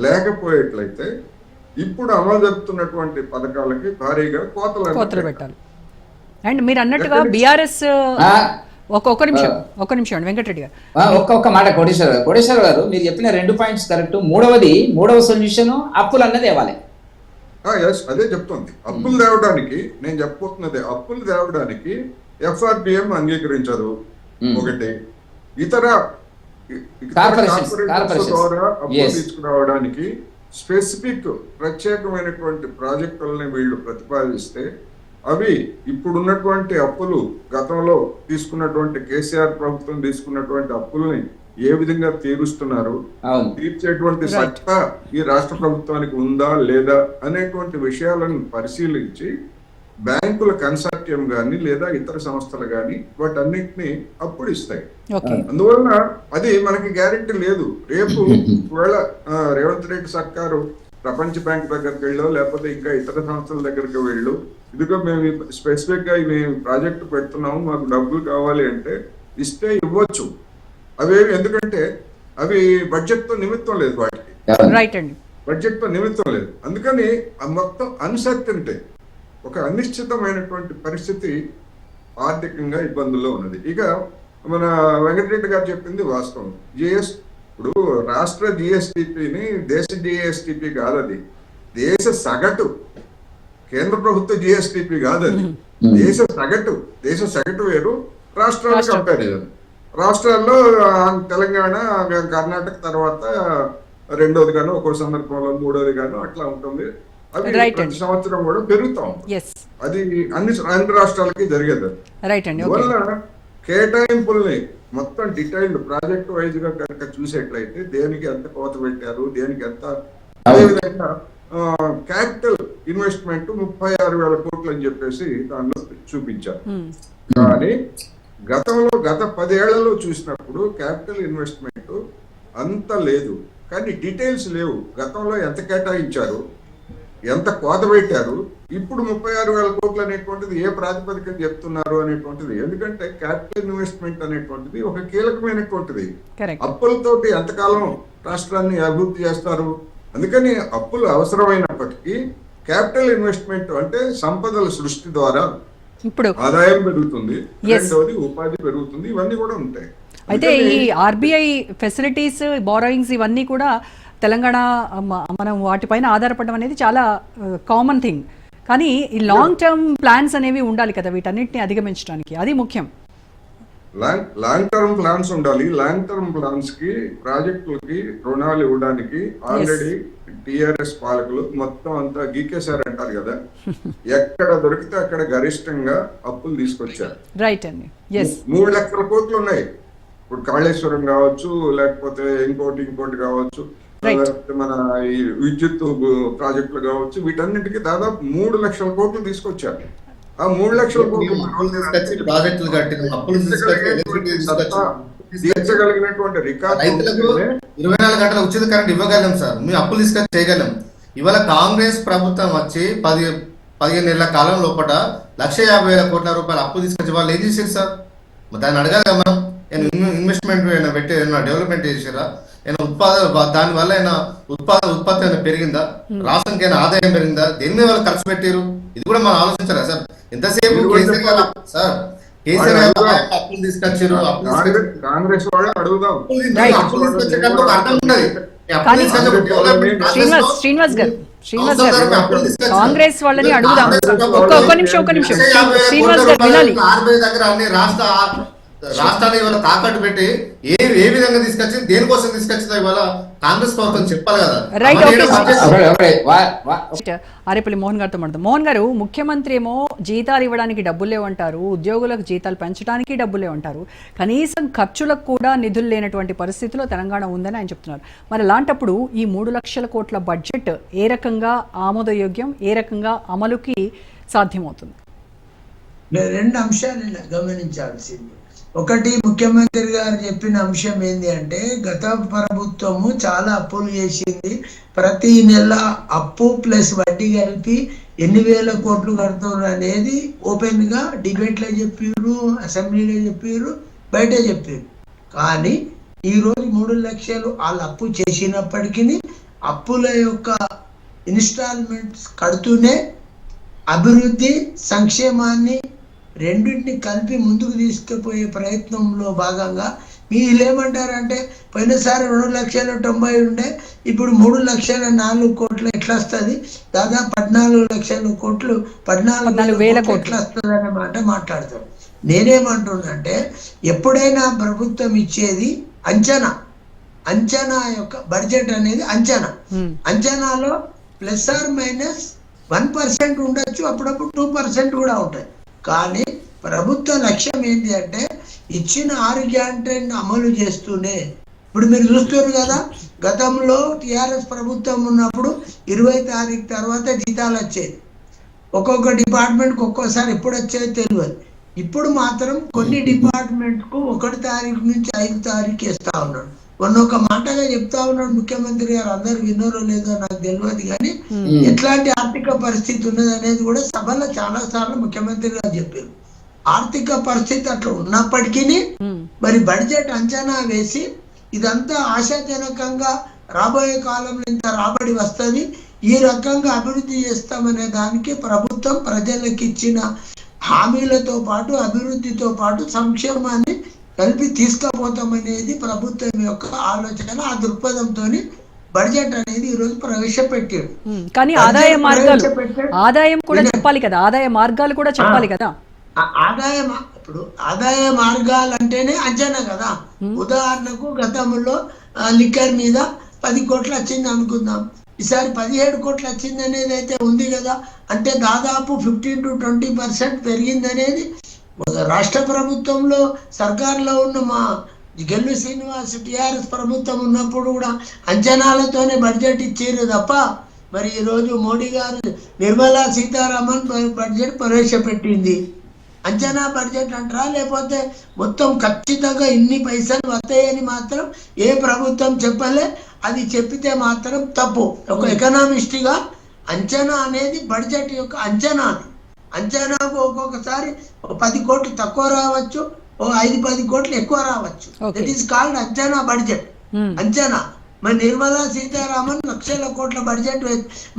లేకపోయేట్లయితే ఇప్పుడు అమలు జరుపుతున్నటువంటి పథకాలకి భారీగా కోతలు పెట్టాలి. అండ్ మీరు అన్నట్టుగా బీఆర్ఎస్ ఒక్క నిమిషం వెంకటరెడ్డి గారు, ఒక్క మాట కోటేశ్వర గారు, మీరు చెప్పిన 2 పాయింట్స్ కరెక్ట్. మూడవ సొల్యూషన్ అప్పులు అన్నది ఇవ్వాలి. అదే చెప్తుంది. అప్పులు తేవడానికి నేను చెప్పబోతున్నది, అప్పులు తేవడానికి FRBM అంగీకరించరు. ఒకటి, ఇతర ద్వారా అప్పులు తీసుకురావడానికి స్పెసిఫిక్ ప్రత్యేకమైనటువంటి ప్రాజెక్టులని వీళ్ళు ప్రతిపాదిస్తే అవి ఇప్పుడున్నటువంటి అప్పులు, గతంలో తీసుకున్నటువంటి కేసీఆర్ ప్రభుత్వం తీసుకున్నటువంటి అప్పుల్ని ఏ విధంగా తీరుస్తున్నారు, అవును. తీర్చేటువంటి సత్తా ఈ రాష్ట్ర ప్రభుత్వానికి ఉందా లేదా అనేటువంటి విషయాలను పరిశీలించి బ్యాంకుల కన్సార్టియం గాని లేదా ఇతర సంస్థలు గాని వాటన్నిటిని అప్పుడు ఇస్తాయి. అందువలన అది మనకి గ్యారెంటీ లేదు. రేపు ఒకవేళ రేవంత్ రెడ్డి సర్కారు ప్రపంచ బ్యాంక్ దగ్గరికి వెళ్ళో లేకపోతే ఇంకా ఇతర సంస్థల దగ్గరికి వెళ్ళు, ఇదిగో మేము స్పెసిఫిక్ గా మేము ప్రాజెక్టు పెడుతున్నాము, మాకు డబ్బులు కావాలి అంటే ఇస్తే ఇవ్వచ్చు. అవేవి ఎందుకంటే అవి బడ్జెట్ తో నిమిత్తం లేదు, వాటికి బడ్జెట్ తో నిమిత్తం లేదు. అందుకని మొత్తం అన్సర్టెనిటీ, ఒక అనిశ్చితమైనటువంటి పరిస్థితి ఆర్థికంగా ఇబ్బందుల్లో ఉన్నది. ఇక మన వెంకటరెడ్డి గారు చెప్పింది వాస్తవం. ఇప్పుడు రాష్ట్ర జిఎస్టిపిని దేశ జిఎస్టిపి కాదు, అది దేశ సగటు. కేంద్ర ప్రభుత్వ జిఎస్టిపి కాదు, అది దేశ సగటు. దేశ సగటు వేరు, రాష్ట్రాలకు కంపేర్ చేయాలి. రాష్ట్రాల్లో తెలంగాణ, కర్ణాటక తర్వాత రెండోది గాను, ఒక్కో సందర్భంలో మూడోది గాను అట్లా ఉంటుంది. అవి ప్రతి సంవత్సరం కూడా పెరుగుతా ఉంటుంది. అది అన్ని రాష్ట్రాలకి జరిగేది. వల్ల కేటాయింపుల్ని మొత్తం డీటెయిల్డ్ ప్రాజెక్ట్ వైజ్ గా కనుక చూసేట్లయితే దేనికి ఎంత కోత పెట్టారు, దేనికి ఎంత, అదేవిధంగా క్యాపిటల్ ఇన్వెస్ట్మెంట్ 36,000 కోట్లు అని చెప్పేసి దానిలో చూపించారు. కానీ గత 10 ఏళ్లలో చూసినప్పుడు క్యాపిటల్ ఇన్వెస్ట్మెంట్ అంత లేదు, కానీ డీటెయిల్స్ లేవు. గతంలో ఎంత కేటాయించారు, ఎంత కోత పెట్టారు, ఇప్పుడు 36,000 కోట్లు అనేటువంటిది ఏ ప్రాతిపదికన చెప్తున్నారు అనేటువంటిది. ఎందుకంటే క్యాపిటల్ ఇన్వెస్ట్మెంట్ అనేటువంటిది ఒక కీలకమైనటువంటిది. అప్పులతోటి ఎంతకాలం రాష్ట్రాన్ని అభివృద్ధి చేస్తారు? అందుకని అప్పులు అవసరమైనప్పటికీ క్యాపిటల్ ఇన్వెస్ట్మెంట్ అంటే సంపదల సృష్టి ద్వారా ఇప్పుడు ఆదాయం పెరుగుతుంది, రెండవది ఉపాధి పెరుగుతుంది, ఇవన్నీ కూడా ఉంటాయి. అయితే ఈ ఆర్బీఐ ఫెసిలిటీస్, బారోయింగ్స్ ఇవన్నీ కూడా తెలంగాణ మనం వాటిపైన ఆధారపడడం అనేది చాలా కామన్ థింగ్. కానీ ఈ లాంగ్ టర్మ్ ప్లాన్స్ అనేవి ఉండాలి కదా వీటన్నిటిని అధిగమించడానికి, అది ముఖ్యం. లాంగ్ టర్మ్ ప్లాన్స్ ఉండాలి. లాంగ్ టర్మ్ ప్లాన్స్ కి, ప్రాజెక్టులకి రుణాలు ఇవ్వడానికి ఆల్రెడీ టిఆర్ఎస్ పాలకులు మొత్తం అంతా గీకేశారు అంటారు కదా, ఎక్కడ దొరికితే అక్కడ గరిష్టంగా అప్పులు తీసుకొచ్చారు. రైట్ అండి. 3 లక్షల కోట్లు ఉన్నాయి. ఇప్పుడు కాళేశ్వరం కావచ్చు, లేకపోతే ఇంకోటి కావచ్చు, మన ఈ విద్యుత్ ప్రాజెక్టులు కావచ్చు, వీటన్నిటికీ దాదాపు 3 లక్షల కోట్లు తీసుకొచ్చారు. ఆ 3 లక్షల కోట్లు తీర్చగలిగినటువంటి రికార్డు. 24 గంటల ఉచిత కరెంట్ ఇవ్వగలం సార్, మేము అప్పులు తీసుకొచ్చి చేయగలం. ఇవాళ కాంగ్రెస్ ప్రభుత్వం వచ్చి 15 నెలల కాలం లోపల 150,000 కోట్ల రూపాయలు అప్పు తీసుకొచ్చి వాళ్ళు ఏం చేశారు సార్? దాన్ని అడగాలి మనం. ఇన్వెస్ట్మెంట్ పెట్టి ఏమైనా డెవలప్మెంట్ చేసారా? దాని వల్ల ఉత్పత్తి అయినా పెరిగిందా? రాష్ట్రానికి అయినా ఆదాయం పెరిగిందా? దేని మీద వాళ్ళు ఖర్చు పెట్టారు? ఇది కూడా మనం ఆలోచించారా సార్? ఎంతసేపు అప్పులు తీసుకొచ్చారు, కాంగ్రెస్ వాళ్ళు అడుగుదాం. శ్రీనివాస్ గారు కాంగ్రెస్ వాళ్ళని అడుగుదాం. ఒక్క నిమిషం శ్రీనివాస్ గారు వినాలి. రాష్ట్రాన్ని ఇవాళ తాకట్టు పెట్టి ఏ విధంగా తీసుకొచ్చి, దేనికోసం తీసుకొచ్చిందో ఇవాళ కాంగ్రెస్ ప్రభుత్వం చెప్పాలి కదా. ఆరేపల్లి మోహన్ గారితో మాట్లాడతాం. మోహన్ గారు, ముఖ్యమంత్రి ఏమో జీతాలు ఇవ్వడానికి డబ్బులు లేవంటారు, ఉద్యోగులకు జీతాలు పెంచడానికి డబ్బులు లేవంటారు, కనీసం ఖర్చులకు కూడా నిధులు లేనటువంటి పరిస్థితిలో తెలంగాణ ఉందని ఆయన చెప్తున్నారు. మరి అలాంటప్పుడు ఈ 3 లక్షల కోట్ల బడ్జెట్ ఏ రకంగా ఆమోదయోగ్యం, ఏ రకంగా అమలుకి సాధ్యమవుతుంది? 2 అంశాలు గమనించాల్సింది. ఒకటి, ముఖ్యమంత్రి గారు చెప్పిన అంశం ఏంటి అంటే, గత ప్రభుత్వము చాలా అప్పులు చేసింది, ప్రతి నెల అప్పు ప్లస్ వడ్డీ కలిపి ఎన్ని వేల కోట్లు కడుతున్నారు అనేది ఓపెన్ గా డిబేట్లో చెప్పారు, అసెంబ్లీలో చెప్పారు, బయట చెప్పారు. కానీ ఈరోజు 3 లక్షలు వాళ్ళు అప్పు చేసినప్పటికీ అప్పుల యొక్క ఇన్స్టాల్మెంట్స్ కడుతూనే అభివృద్ధి, సంక్షేమాన్ని రెండింటిని కలిపి ముందుకు తీసుకుపోయే ప్రయత్నంలో భాగంగా వీళ్ళు ఏమంటారంటే, పోయినసారి 2,90,000 ఉండే, ఇప్పుడు 3,04,00,000 కోట్లు ఎట్లా వస్తుంది, దాదాపు 14,00,000 కోట్లు, 14,000 ఎట్లా వస్తుంది అనే మాట మాట్లాడతారు. నేనేమంటున్నానంటే, ఎప్పుడైనా ప్రభుత్వం ఇచ్చేది అంచనా యొక్క బడ్జెట్ అనేది అంచనాలో ±1% ఉండొచ్చు, అప్పుడప్పుడు 2% కూడా ఉంటాయి. కానీ ప్రభుత్వ లక్ష్యం ఏంటి అంటే, ఇచ్చిన 6 గ్యారెంటీలను అమలు చేస్తూనే ఇప్పుడు మీరు చూస్తున్నారు కదా, గతంలో టిఆర్ఎస్ ప్రభుత్వం ఉన్నప్పుడు 20 తారీఖు తర్వాత జీతాలు వచ్చేది. ఒక్కొక్క డిపార్ట్మెంట్కి ఒక్కోసారి ఎప్పుడు వచ్చేది తెలియదు. ఇప్పుడు మాత్రం కొన్ని డిపార్ట్మెంట్కు 1 తారీఖు నుంచి 5 తారీఖు ఇస్తా ఉన్నాడు. మొన్న ఒక మాటగా చెప్తా ఉన్నాడు ముఖ్యమంత్రి గారు, అందరు విన్నారో లేదో నాకు తెలియదు కానీ ఎట్లాంటి ఆర్థిక పరిస్థితి ఉన్నది అనేది కూడా సభలో చాలా సార్లు ముఖ్యమంత్రి గారు చెప్పారు. ఆర్థిక పరిస్థితి అట్లా ఉన్నప్పటికీ మరి బడ్జెట్ అంచనా వేసి ఇదంతా ఆశాజనకంగా రాబోయే కాలంలో ఇంత రాబడి వస్తుంది, ఈ రకంగా అభివృద్ధి చేస్తామనే దానికి ప్రభుత్వం ప్రజలకు ఇచ్చిన హామీలతో పాటు అభివృద్ధితో పాటు సంక్షేమాన్ని కలిపి తీసుకుపోతామనేది ప్రభుత్వం యొక్క ఆలోచన. ఆ దృక్పథంతో బడ్జెట్ అనేది ఈ రోజు ప్రవేశపెట్టాడు. కానీ ఆదాయం కూడా చెప్పాలి కదా, ఆదాయ మార్గాలు కూడా చెప్పాలి కదా. ఇప్పుడు ఆదాయ మార్గాలు అంటేనే అంచనా కదా. ఉదాహరణకు గతంలో లిక్కర్ మీద 10 కోట్లు వచ్చింది అనుకుందాం, ఈసారి 17 కోట్లు వచ్చింది అనేది అయితే ఉంది కదా. అంటే దాదాపు 15 to 20% పెరిగింది అనేది రాష్ట్ర ప్రభుత్వంలో సర్కార్లో ఉన్న మా గెల్లు శ్రీనివాస్ టిఆర్ఎస్ ప్రభుత్వం ఉన్నప్పుడు కూడా అంచనాలతోనే బడ్జెట్ ఇచ్చారు తప్ప మరి ఈరోజు మోడీ గారు నిర్మలా సీతారామన్ బడ్జెట్ ప్రవేశపెట్టింది. అంచనా బడ్జెట్ అంటారా, లేకపోతే మొత్తం ఖచ్చితంగా ఇన్ని పైసలు వస్తాయని మాత్రం ఏ ప్రభుత్వం చెప్పలే. అది చెప్పితే మాత్రం తప్పు. ఒక ఎకనామిస్ట్గా అంచనా అనేది బడ్జెట్ యొక్క అంచనా. అంచనాకు ఒక్కొక్కసారి 10 కోట్లు తక్కువ రావచ్చు, 5-10 కోట్లు ఎక్కువ రావచ్చు. దట్ ఈస్ కాల్డ్ అంచనా బడ్జెట్. అంచనా. మరి నిర్మలా సీతారామన్ లక్షల కోట్ల బడ్జెట్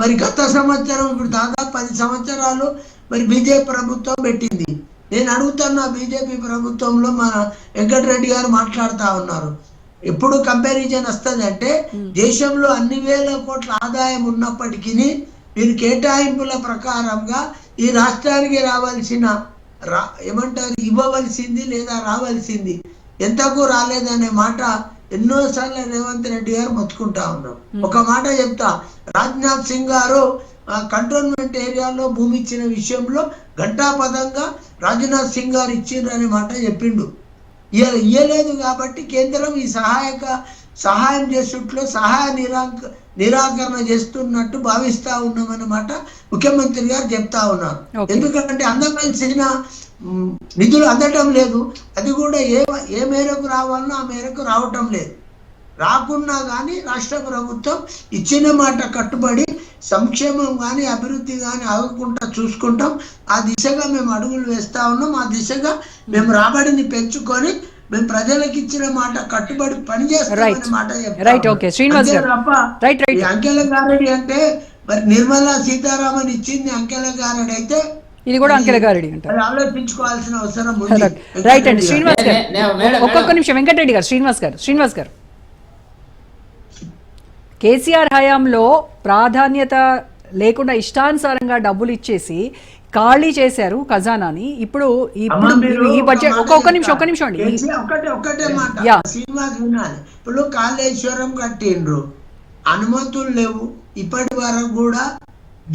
మరి గత సంవత్సరం, ఇప్పుడు దాదాపు 10 సంవత్సరాలు మరి బీజేపీ ప్రభుత్వం పెట్టింది. నేను అడుగుతున్నా, బీజేపీ ప్రభుత్వంలో మన వెంకటరెడ్డి గారు మాట్లాడుతూ ఉన్నారు, ఎప్పుడు కంపారిజన్ వస్తుంది అంటే దేశంలో అన్ని వేల కోట్ల ఆదాయం ఉన్నప్పటికీ మీరు కేటాయింపుల ప్రకారంగా ఈ రాష్ట్రానికి రావాల్సిన ఇవ్వవలసింది లేదా రావాల్సింది ఎంతకు రాలేదనే మాట ఎన్నోసార్లు రేవంత్ రెడ్డి గారు మొత్తుకుంటా ఉన్నారు. ఒక మాట చెప్తా, రాజ్నాథ్ సింగ్ గారు కంటోన్మెంట్ ఏరియాలో భూమి ఇచ్చిన విషయంలో ఘంటాపథంగా రాజ్నాథ్ సింగ్ గారు ఇచ్చిండ్రు అనే మాట చెప్పిండు. ఇయ్యలేదు కాబట్టి కేంద్రం ఈ సహాయం చేస్తుట్లో నిరాకరణ చేస్తున్నట్టు భావిస్తా ఉన్నామన్నమాట ముఖ్యమంత్రి గారు చెప్తా ఉన్నారు. ఎందుకంటే అందవలసిన నిధులు అందటం లేదు, అది కూడా ఏ మేరకు రావాలనో ఆ మేరకు రావటం లేదు. రాకున్నా కానీ రాష్ట్ర ప్రభుత్వం ఇచ్చిన మాట కట్టుబడి సంక్షేమం కానీ అభివృద్ధి కానీ ఆగకుండా చూసుకుంటాం. ఆ దిశగా మేము అడుగులు వేస్తా ఉన్నాం. ఆ దిశగా మేము రాబడిని పెంచుకొని మేము ప్రజలకు ఇచ్చిన మాట కట్టుబడి పనిచేస్తామనే మాట తప్ప అంకెల గారడి అంటే మరి నిర్మలా సీతారామన్ ఇచ్చింది అంకెల గారడి అయితే ఇది కూడా అంకెల గారడి అంటే ఆలోచించుకోవాల్సిన అవసరం ఉంది. రైట్ అండి శ్రీనివాస్ గారు, ఒక్కొక్క నిమిషం. వెంకటరెడ్డి గారు, శ్రీనివాస్ గారు, కేసీఆర్ హయాంలో ప్రాధాన్యత లేకుండా ఇష్టానుసారంగా డబ్బులు ఇచ్చేసి ఖాళీ చేశారు ఖజానాని. ఇప్పుడు ఈ బడ్జెట్ ఒక్క నిమిషం అండి, ఒక్కటే మాట శ్రీనివాస్ వినాలి. ఇప్పుడు కాళేశ్వరం కట్టిండ్రు, అనుమతులు లేవు, ఇప్పటి వరకు కూడా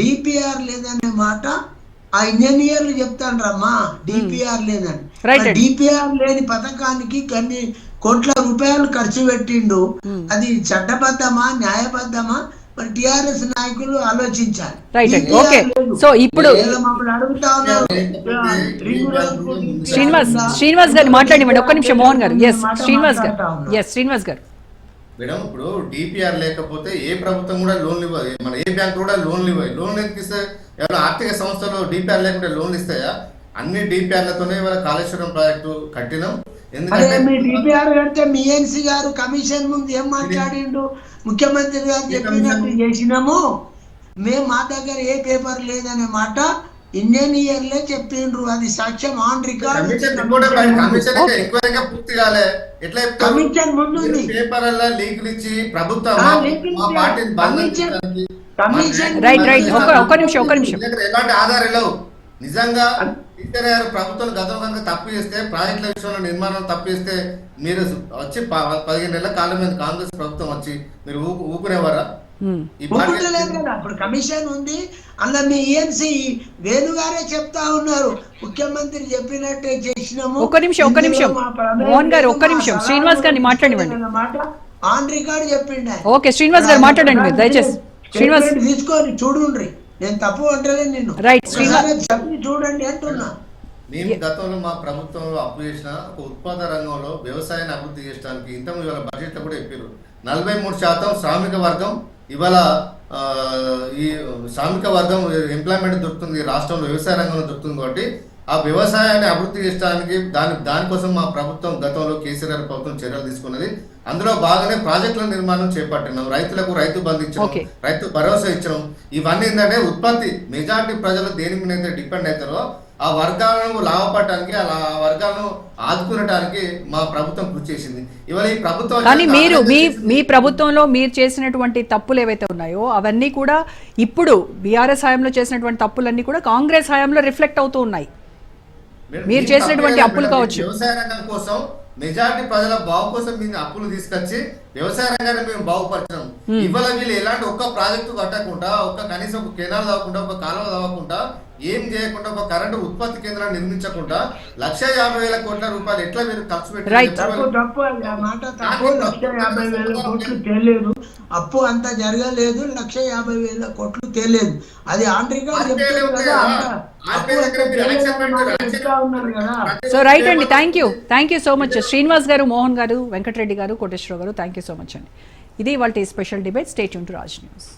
డిపిఆర్ లేదనే మాట ఆ ఇంజనీర్లు చెప్తాండ్రమ్మా, డిపిఆర్ లేదని. డిపిఆర్ లేని పథకానికి కొన్ని కోట్ల రూపాయలు ఖర్చు పెట్టిండు. అది చట్టబద్ధమా న్యాయబద్ధమా మరి టిఆర్ఎస్ నాయకులు ఆలోచించాలి. సో ఇప్పుడు శ్రీనివాస్ గారిని మాట్లాడివ్వండి ఒక్క నిమిషం. మోహన్ గారు, శ్రీనివాస్ గారు. మేడం, ఇప్పుడు డిపిఆర్ లేకపోతే ఏ ప్రభుత్వం కూడా లోన్లు ఇవ్వదు, మన ఏ బ్యాంక్ కూడా లోన్లు ఇవ్వదు. లోన్లు ఎందుకు ఇస్తాయి? ఏమైనా ఆర్థిక సంస్థలు డిపిఆర్ లేకుంటే లోన్లు ఇస్తాయా? అన్ని డిపిఆర్లతోనే ఇవాళ కాళేశ్వరం ప్రాజెక్టు కట్టినాం. ఎందుకంటే మీ డిపిఆర్ కడితే మీఎన్సీ గారు కమిషన్ ముందు ఏం మాట్లాడిండు, ముఖ్యమంత్రి గారు చెప్పినట్టు చేసినాము, మేము మా దగ్గర ఏ పేపర్ లేదనే మాట ఇంజనీర్లే చెప్పిండ్రు. అది సాక్ష్యం ఆన్ రికార్డ్. కమిషన్ ముందు ఎలాంటి ఆధారం లేవు. నిజంగా కేసీఆర్ ప్రభుత్వం గతంలో తప్పు చేస్తే, ప్రాజెక్టుల విషయంలో నిర్మాణం తప్పు చేస్తే మీరు వచ్చి 15 నెలల కాలం మీద కాంగ్రెస్ ప్రభుత్వం వచ్చి మీరు ఊపుకునేవారా? ఇప్పుడు కమిషన్ ఉంది, అలా మీ ఈఎన్సీ వేణుగారే చెప్తా ఉన్నారు, ముఖ్యమంత్రి చెప్పినట్టే చేసినాము. ఒక్క నిమిషం మోహన్ గారు, ఒక్క నిమిషం శ్రీనివాస్ గారిని మాట్లాడివ్వండి. ఆన్ రికార్డ్ చెప్పిండు ఆయన. ఓకే శ్రీనివాస్ గారు మాట్లాడండి మీరు దయచేసి. శ్రీనివాస్ స్టేట్మెంట్ తీసుకొని చూడుండ్రి, నేను తప్పు అంటలేదు నిన్ను. రైట్ శ్రీనివాస్ ఒకసారి చెప్పి చూడండి అంటున్నా. మేము గతంలో మా ప్రభుత్వంలో అప్పు చేసిన ఒక ఉత్పాద రంగంలో వ్యవసాయాన్ని అభివృద్ధి చేయడానికి ఇంతకు ఇవాళ బడ్జెట్లో కూడా చెప్పారు 43% శ్రామిక వర్గం ఇవాళ ఈ శ్రామిక వర్గం ఎంప్లాయ్మెంట్ దొరుకుతుంది రాష్ట్రంలో, వ్యవసాయ రంగంలో దొరుకుతుంది కాబట్టి ఆ వ్యవసాయాన్ని అభివృద్ధి చేయడానికి దానికోసం మా ప్రభుత్వం గతంలో కేసీఆర్ ప్రభుత్వం చర్యలు తీసుకున్నది. అందులో బాగానే ప్రాజెక్టుల నిర్మాణం చేపట్టినాం, రైతులకు రైతు బంధు ఇచ్చినాం, రైతు భరోసా ఇచ్చినాం. ఇవన్నీ ఏంటంటే ఉత్పత్తి మెజార్టీ ప్రజలు దేని మీద అయితే డిపెండ్ అవుతారో ఆ వర్గాలను లాభపడటానికి ఆ వర్గాలను ఆదుకునటానికి మా ప్రభుత్వం కృషి చేసింది. ఇవాళ ఈ ప్రభుత్వం కానీ మీరు మీ ప్రభుత్వంలో మీరు చేసినటువంటి తప్పులు ఏవైతే ఉన్నాయో అవన్నీ కూడా ఇప్పుడు బీఆర్ఎస్ హయాంలో చేసినటువంటి తప్పులన్నీ కూడా కాంగ్రెస్ హయాంలో రిఫ్లెక్ట్ అవుతూ ఉన్నాయి. మీరు చేసినటువంటి అప్పులు కావచ్చు. వ్యవసాయ రంగం కోసం మెజారిటీ ప్రజల బాగు కోసం మీరు అప్పులు తీసుకొచ్చి వ్యవసాయ రంగాన్ని మేము బాగుపరచడం. ఇవాళ వీళ్ళు ఎలాంటి ఒక్క ప్రాజెక్టు కట్టకుండా, కనీసం ఒక కెనాల్ తవ్వకుండా, ఒక కాలువ తవ్వకుండా, ఏం చేయకుండా, ఒక కరెంటు ఉత్పత్తి కేంద్రాన్ని నిర్మించకుండా 1,50,000 కోట్ల రూపాయలు ఎట్లా మీరు ఖర్చు తప్పు తప్పు ఆ మాట తప్పు. 1,50,000 కోట్లు తేలేదు, అప్పు అంత జరగలేదు. 1,50,000 కోట్లు తేలేదు. అది ఆన్ రికార్డ్ చెప్తారు కదా. సో రైట్ అండి, thank you so much Srinivas గారు, మోహన్ గారు, వెంకటరెడ్డి గారు, కోటేశ్వరరావు గారు, థ్యాంక్ యూ సో మచ్ అండి. ఇది ఇవాల్టి special debate. Stay tune to Raj news.